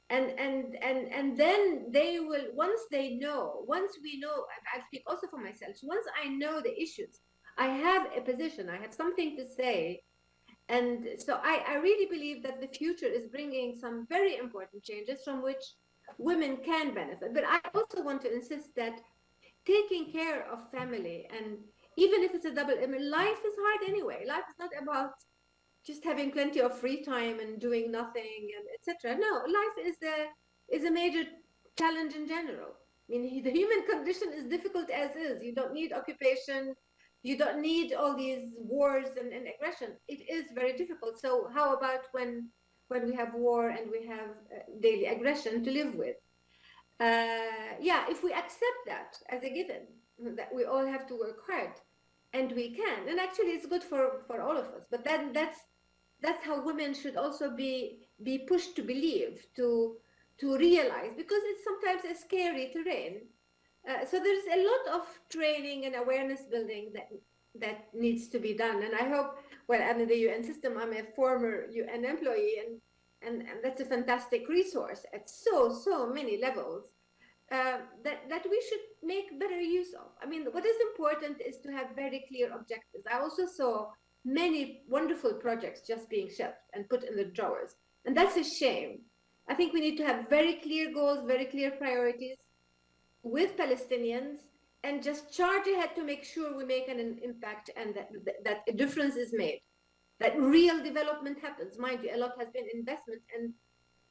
And then they will, once we know, I speak also for myself, once I know the issues, I have a position, I have something to say. And so I really believe that the future is bringing some very important changes from which women can benefit. But I also want to insist that taking care of family, and even if it's a double, I mean, life is hard anyway. Life is not about just having plenty of free time and doing nothing and etc. No, life is a major challenge in general. I mean, the human condition is difficult as is. You don't need occupation. You don't need all these wars and aggression. It is very difficult. So how about when we have war and we have daily aggression to live with? Yeah, if we accept that as a given, that we all have to work hard, and we can, and actually it's good for all of us. But then that's how women should also be pushed to believe, to realize, because it's sometimes a scary terrain. So there's a lot of training and awareness building that needs to be done. And I hope, well, I'm in the UN system, I'm a former UN employee, and that's a fantastic resource at so many levels that we should make better use of. I mean, what is important is to have very clear objectives. I also saw many wonderful projects just being shelved and put in the drawers, and that's a shame. I think we need to have very clear goals, very clear priorities with Palestinians, and just charge ahead to make sure we make an impact, and that a difference is made, that real development happens. Mind you, a lot has been investment, and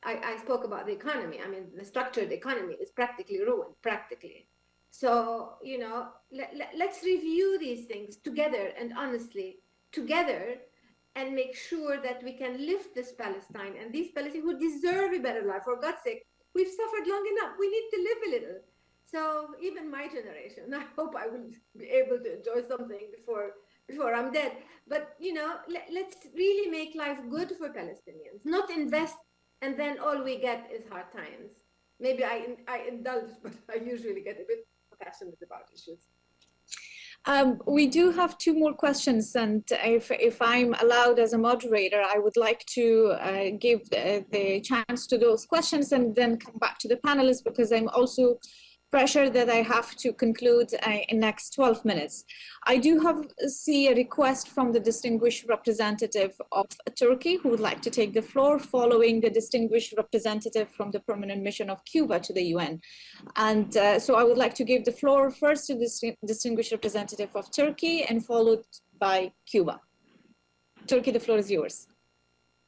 I spoke about the economy. I mean, the structured economy is practically ruined, practically. So, you know, let's review these things together and honestly, together, and make sure that we can lift this Palestine and these Palestinians who deserve a better life. For God's sake, we've suffered long enough. We need to live a little. So even my generation, I hope I will be able to enjoy something before I'm dead. But, you know, let's really make life good for Palestinians, not invest and then all we get is hard times. Maybe I indulge, but I usually get a bit passionate about issues. We do have two more questions, and if I'm allowed as a moderator, I would like to give the chance to those questions and then come back to the panelists, because I'm also pressured that I have to conclude in next 12 minutes. I do see a request from the distinguished representative of Turkey who would like to take the floor, following the distinguished representative from the permanent mission of Cuba to the UN. And so I would like to give the floor first to the distinguished representative of Turkey and followed by Cuba. Turkey, the floor is yours.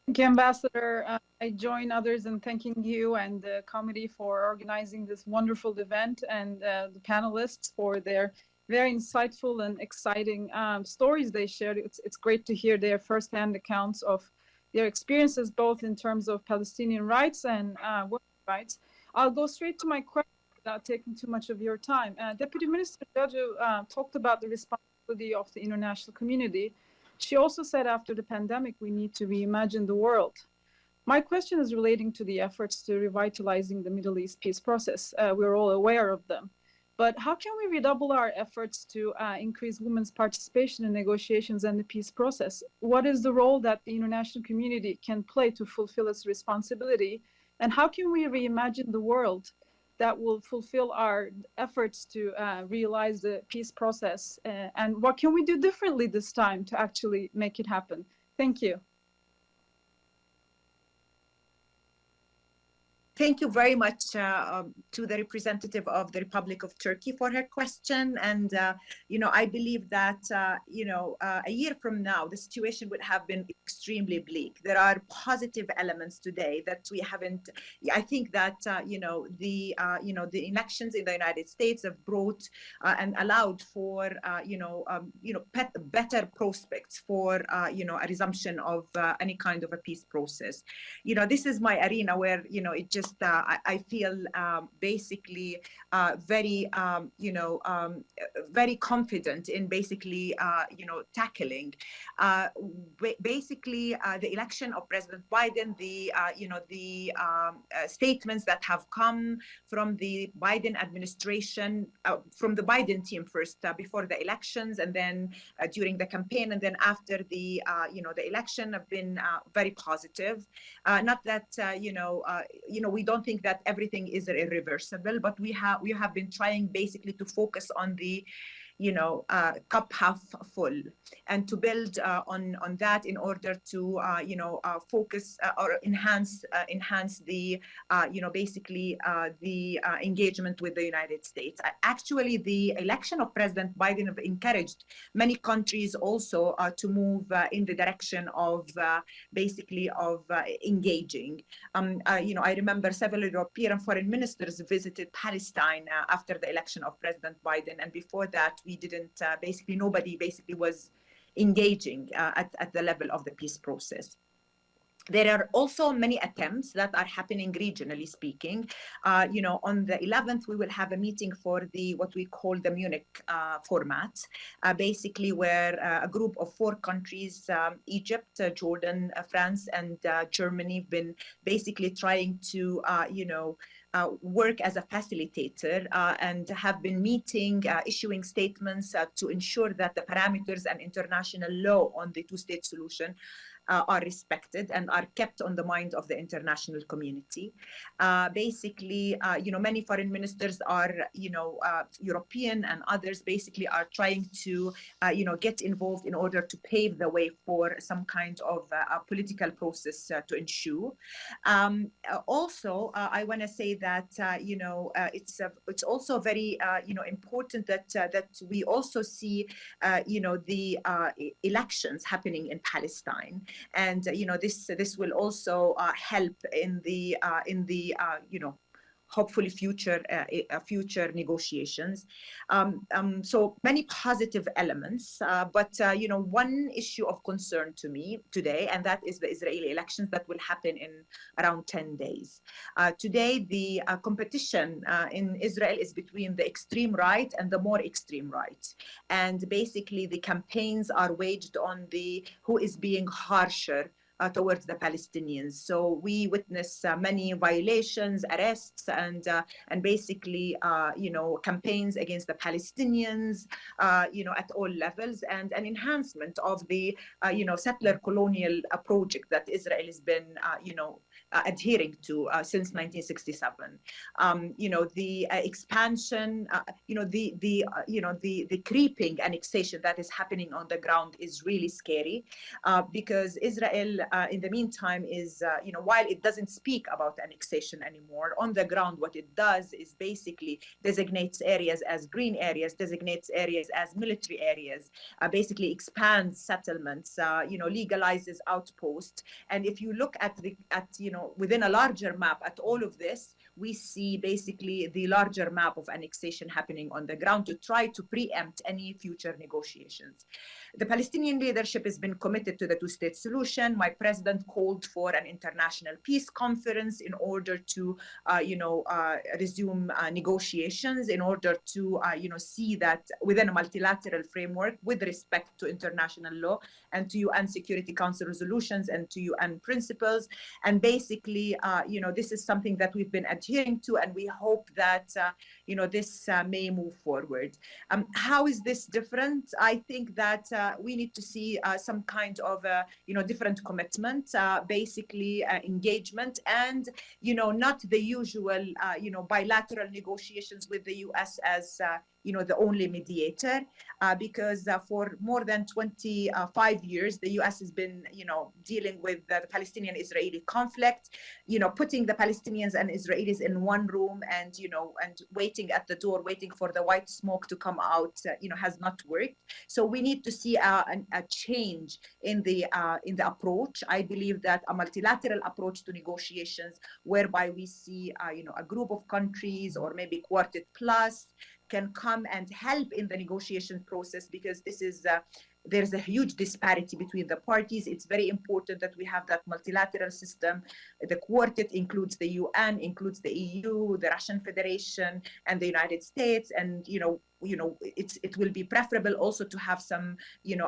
Thank you, Ambassador. I join others in thanking you and the committee for organizing this wonderful event, and the panelists for their very insightful and exciting stories they shared. It's great to hear their firsthand accounts of their experiences, both in terms of Palestinian rights and women's rights. I'll go straight to my question without taking too much of your time. Deputy Minister Jadou talked about the responsibility of the international community. She also said after the pandemic, we need to reimagine the world. My question is relating to the efforts to revitalizing the Middle East peace process. We're all aware of them. But how can we redouble our efforts to increase women's participation in negotiations and the peace process? What is the role that the international community can play to fulfill its responsibility? And how can we reimagine the world that will fulfill our efforts to realize the peace process? And what can we do differently this time to actually make it happen? Thank you. Thank you very much to the representative of the Republic of Turkey for her question. And, I believe that, a year from now, the situation would have been extremely bleak. There are positive elements today that we haven't. I think that, the elections in the United States have brought and allowed for, better prospects for, a resumption of any kind of a peace process. This is my arena where, it just I feel basically very very confident in basically tackling basically the election of President Biden, the statements that have come from the Biden administration, from the Biden team first before the elections, and then during the campaign, and then after the the election have been very positive. Not that we don't think that everything is irreversible, but we have been trying basically to focus on the cup half full, and to build on that in order to focus or enhance the basically the engagement with the United States. Actually, the election of President Biden have encouraged many countries also to move in the direction of basically of engaging. I remember several European foreign ministers visited Palestine after the election of President Biden, and before that we didn't nobody was engaging at the level of the peace process. There are also many attempts that are happening regionally speaking. On the 11th, we will have a meeting for what we call the Munich format, basically where a group of 4 countries, Egypt, Jordan, France, and Germany, have been basically trying to, work as a facilitator and have been meeting, issuing statements to ensure that the parameters and international law on the two-state solution are respected and are kept on the mind of the international community. Basically, many foreign ministers are, European and others basically are trying to, get involved in order to pave the way for some kind of a political process to ensue. Also, I want to say that, it's also very, important that we also see, the elections happening in Palestine. And this will also help in the hopefully future negotiations. So many positive elements, but one issue of concern to me today, and that is the Israeli elections that will happen in around 10 days. Today, the competition in Israel is between the extreme right and the more extreme right. And basically the campaigns are waged on who is being harsher towards the Palestinians. So we witness many violations, arrests, and basically, campaigns against the Palestinians, at all levels, and an enhancement of the, settler colonial project that Israel has been, adhering to since 1967. The expansion, the creeping annexation that is happening on the ground is really scary, because Israel, in the meantime, is, while it doesn't speak about annexation anymore, on the ground, what it does is basically designates areas as green areas, designates areas as military areas, basically expands settlements, legalizes outposts. And if you look at within a larger map at all of this, we see basically the larger map of annexation happening on the ground to try to preempt any future negotiations. The Palestinian leadership has been committed to the two-state solution. My president called for an international peace conference in order to, resume negotiations, in order to, see that within a multilateral framework with respect to international law and to UN Security Council resolutions and to UN principles. And basically, this is something that we've been adhering to, and we hope that this may move forward. How is this different? I think that we need to see some kind of different commitment, basically engagement, and not the usual bilateral negotiations with the US as the only mediator, because for more than 25 years, the US has been, dealing with the Palestinian-Israeli conflict, putting the Palestinians and Israelis in one room and, and waiting at the door, waiting for the white smoke to come out, has not worked. So we need to see a change in the approach. I believe that a multilateral approach to negotiations, whereby we see, a group of countries or maybe Quartet Plus can come and help in the negotiation process, because this is there's a huge disparity between the parties. It's very important that we have that multilateral system. The Quartet includes the UN, includes the EU, the Russian Federation, and the United States. And it will be preferable also to have some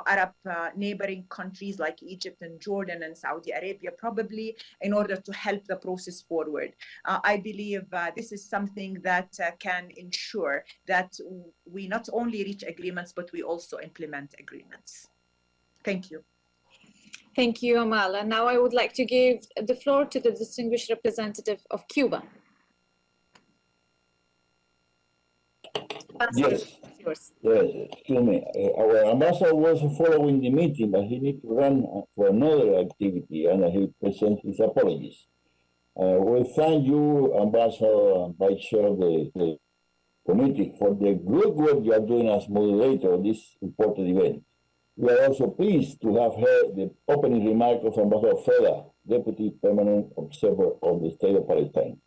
Arab neighboring countries like Egypt and Jordan and Saudi Arabia, probably, in order to help the process forward. I believe this is something that can ensure that we not only reach agreements, but we also implement agreements. Thank you. Thank you, Amal. And now I would like to give the floor to the distinguished representative of Cuba. Yes. Yes, excuse me. Our ambassador was following the meeting, but he needs to run for another activity, and he presents his apologies. We thank you, Ambassador and Vice Chair of the committee, for the good work you are doing as moderator of this important event. We are also pleased to have heard the opening remark of Ambassador Feda, Deputy Permanent Observer of the State of Palestine.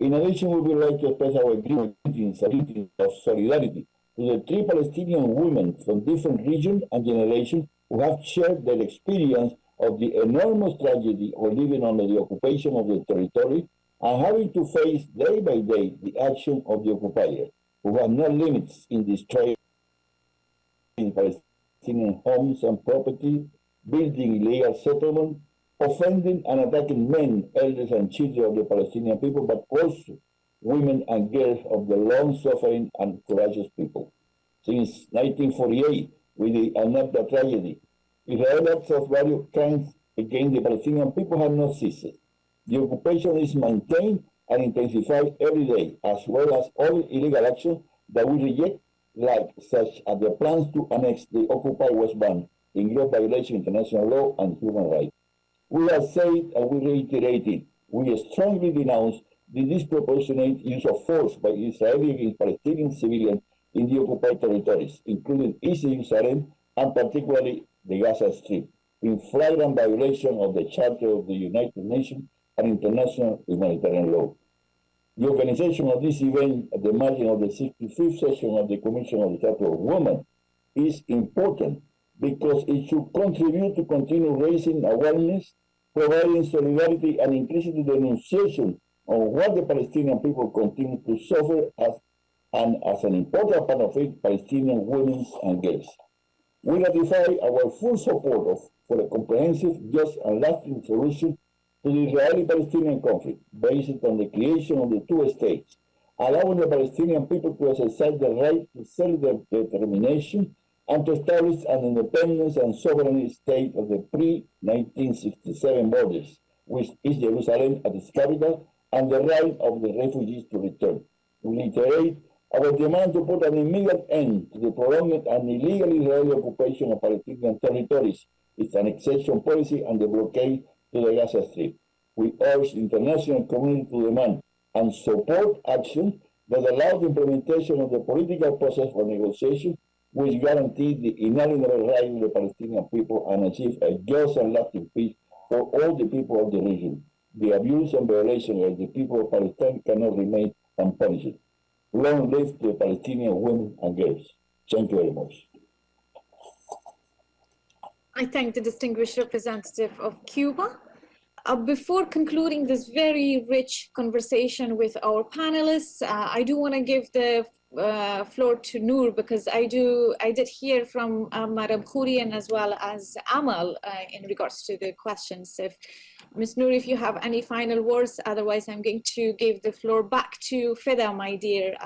In addition, we would like to express our greetings of solidarity to the 3 Palestinian women from different regions and generations who have shared their experience of the enormous tragedy of living under the occupation of the territory and having to face day by day the action of the occupier, who have no limits in destroying Palestinian homes and property, building illegal settlements, offending and attacking men, elders, and children of the Palestinian people, but also women and girls of the long-suffering and courageous people. Since 1948, with the Al-Nakba tragedy, Israeli acts of various kinds against the Palestinian people have not ceased. The occupation is maintained and intensified every day, as well as all illegal actions that we reject, such as the plans to annex the occupied West Bank, in gross violation of international law and human rights. We have said and we reiterate it. We strongly denounce the disproportionate use of force by Israeli against Palestinian civilians in the occupied territories, including East Jerusalem and particularly the Gaza Strip, in flagrant violation of the Charter of the United Nations and international humanitarian law. The organization of this event at the margin of the 65th session of the Commission of the Charter of Women is important because it should contribute to continue raising awareness, providing solidarity, and increasing the denunciation on what the Palestinian people continue to suffer as an important part of it, Palestinian women and girls. We ratify our full support for a comprehensive, just, and lasting solution to the Israeli-Palestinian conflict based on the creation of the 2 states, allowing the Palestinian people to exercise the right to self-determination and to establish an independence and sovereign state of the pre-1967 borders, with East Jerusalem at its capital, and the right of the refugees to return. We reiterate our demand to put an immediate end to the prolonged and illegal Israeli occupation of Palestinian territories, its annexation policy, and the blockade to the Gaza Strip. We urge the international community to demand and support action that allow the implementation of the political process for negotiation, which guarantees the inalienable rights of the Palestinian people and achieve a just and lasting peace for all the people of the region. The abuse and violation of the people of Palestine cannot remain unpunished. Long live the Palestinian women and girls. Thank you very much. I thank the distinguished representative of Cuba. Before concluding this very rich conversation with our panelists, I do want to give the floor to Nour, because I did hear from Madam Khoury and as well as Amal in regards to the questions. If Ms. Nour, if you have any final words, otherwise I'm going to give the floor back to Fida, my dear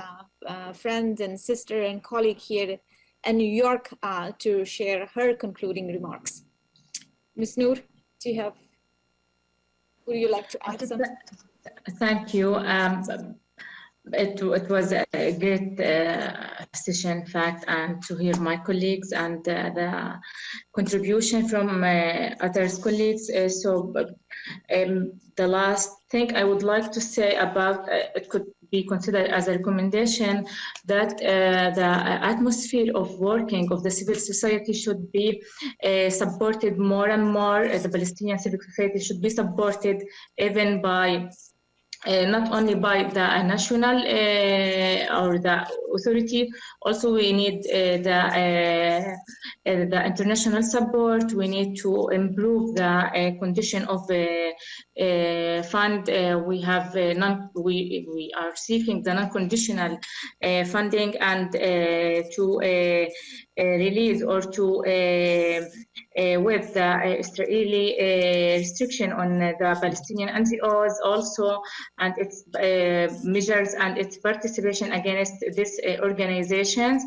friend and sister and colleague here in New York, to share her concluding remarks. Ms. Nour, would you like to add something? Thank you. It was a great session, in fact, and to hear my colleagues and the contribution from other colleagues. The last thing I would like to say about it could be considered as a recommendation that the atmosphere of working of the civil society should be supported more and more. The Palestinian civil society should be supported even by not only by the national or the authority. Also, we need the international support. We need to improve the condition of the fund. We have we are seeking the non-conditional funding and to release or to with the Israeli restriction on the Palestinian NGOs also, and its measures and its participation against these organizations.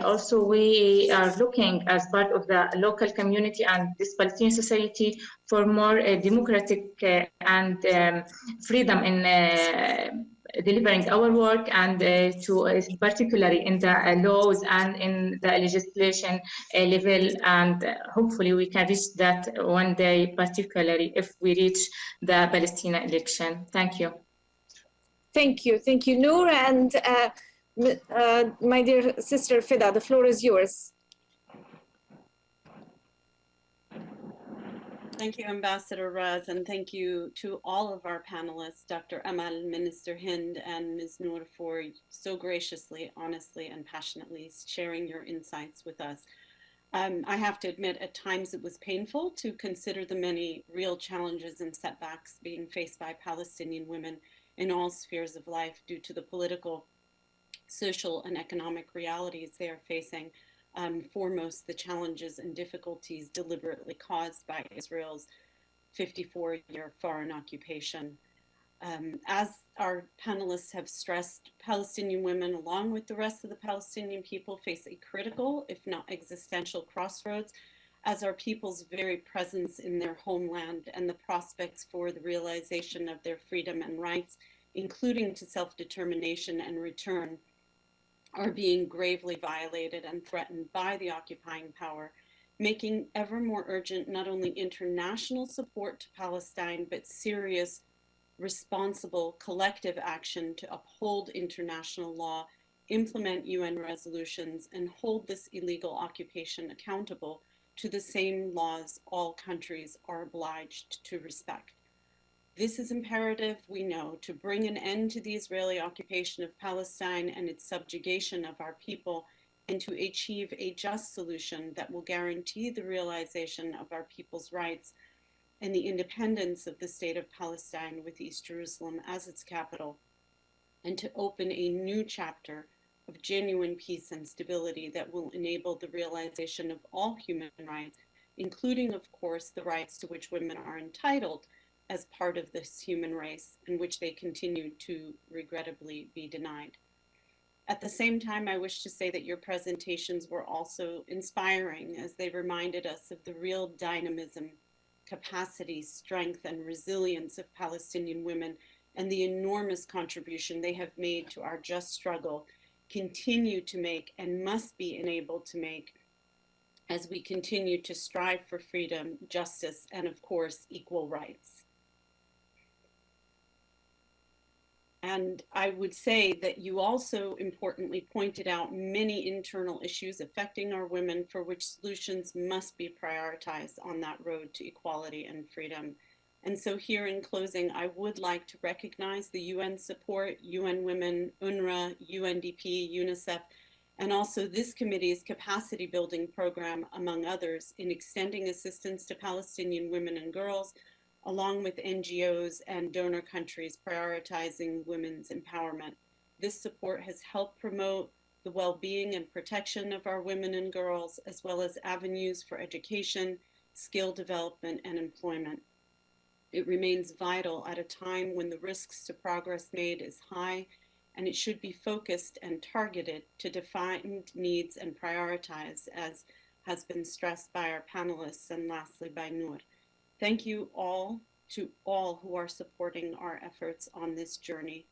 Also, we are looking as part of the local community and this Palestinian society for more democratic and freedom in delivering our work, and to particularly in the laws and in the legislation level, and hopefully we can reach that one day, particularly if we reach the Palestine election. Thank you. Thank you, Nour, and my dear sister Fida, the floor is yours. Thank you, Ambassador Raz, and thank you to all of our panelists, Dr. Amal, Minister Hind, and Ms. Nour, for so graciously, honestly, and passionately sharing your insights with us. I have to admit, at times it was painful to consider the many real challenges and setbacks being faced by Palestinian women in all spheres of life due to the political, social, and economic realities they are facing. Foremost, the challenges and difficulties deliberately caused by Israel's 54-year foreign occupation. As our panelists have stressed, Palestinian women, along with the rest of the Palestinian people, face a critical, if not existential, crossroads as our people's very presence in their homeland and the prospects for the realization of their freedom and rights, including to self-determination and return, are being gravely violated and threatened by the occupying power, making ever more urgent not only international support to Palestine, but serious, responsible, collective action to uphold international law, implement UN resolutions, and hold this illegal occupation accountable to the same laws all countries are obliged to respect. This is imperative, we know, to bring an end to the Israeli occupation of Palestine and its subjugation of our people, and to achieve a just solution that will guarantee the realization of our people's rights and the independence of the state of Palestine with East Jerusalem as its capital, and to open a new chapter of genuine peace and stability that will enable the realization of all human rights, including, of course, the rights to which women are entitled as part of this human race, in which they continue to regrettably be denied. At the same time, I wish to say that your presentations were also inspiring, as they reminded us of the real dynamism, capacity, strength, and resilience of Palestinian women, and the enormous contribution they have made to our just struggle, continue to make, and must be enabled to make, as we continue to strive for freedom, justice, and of course, equal rights. And I would say that you also importantly pointed out many internal issues affecting our women for which solutions must be prioritized on that road to equality and freedom. And so here in closing, I would like to recognize the UN support, UN Women, UNRWA, UNDP, UNICEF, and also this committee's capacity building program, among others, in extending assistance to Palestinian women and girls, along with NGOs and donor countries prioritizing women's empowerment. This support has helped promote the well-being and protection of our women and girls, as well as avenues for education, skill development, and employment. It remains vital at a time when the risks to progress made is high, and it should be focused and targeted to define needs and prioritize, as has been stressed by our panelists and lastly by Nour. Thank you all to all who are supporting our efforts on this journey.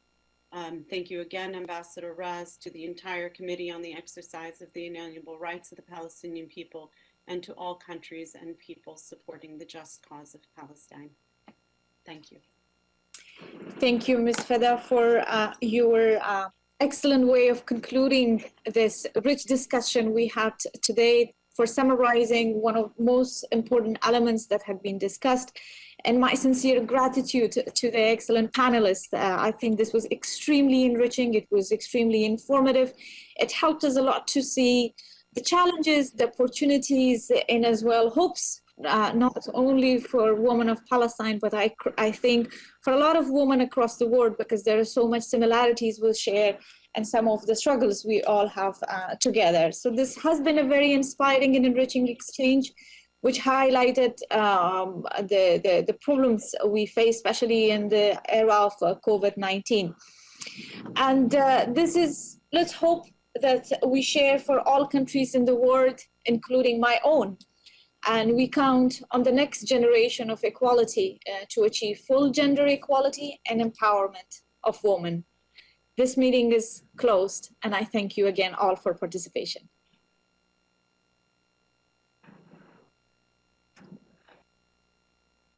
Thank you again, Ambassador Raz, to the entire Committee on the Exercise of the Inalienable Rights of the Palestinian People, and to all countries and people supporting the just cause of Palestine. Thank you. Thank you, Ms. Feda, for your excellent way of concluding this rich discussion we had today, for summarizing one of the most important elements that had been discussed, and my sincere gratitude to the excellent panelists. I think this was extremely enriching. It was extremely informative. It helped us a lot to see the challenges, the opportunities, and as well hopes, not only for women of Palestine, but I think for a lot of women across the world, because there are so much similarities we'll share and some of the struggles we all have together. So this has been a very inspiring and enriching exchange, which highlighted the problems we face, especially in the era of COVID-19. And let's hope that we share for all countries in the world, including my own. And we count on the next generation of equality to achieve full gender equality and empowerment of women. This meeting is closed, and I thank you again all for participation.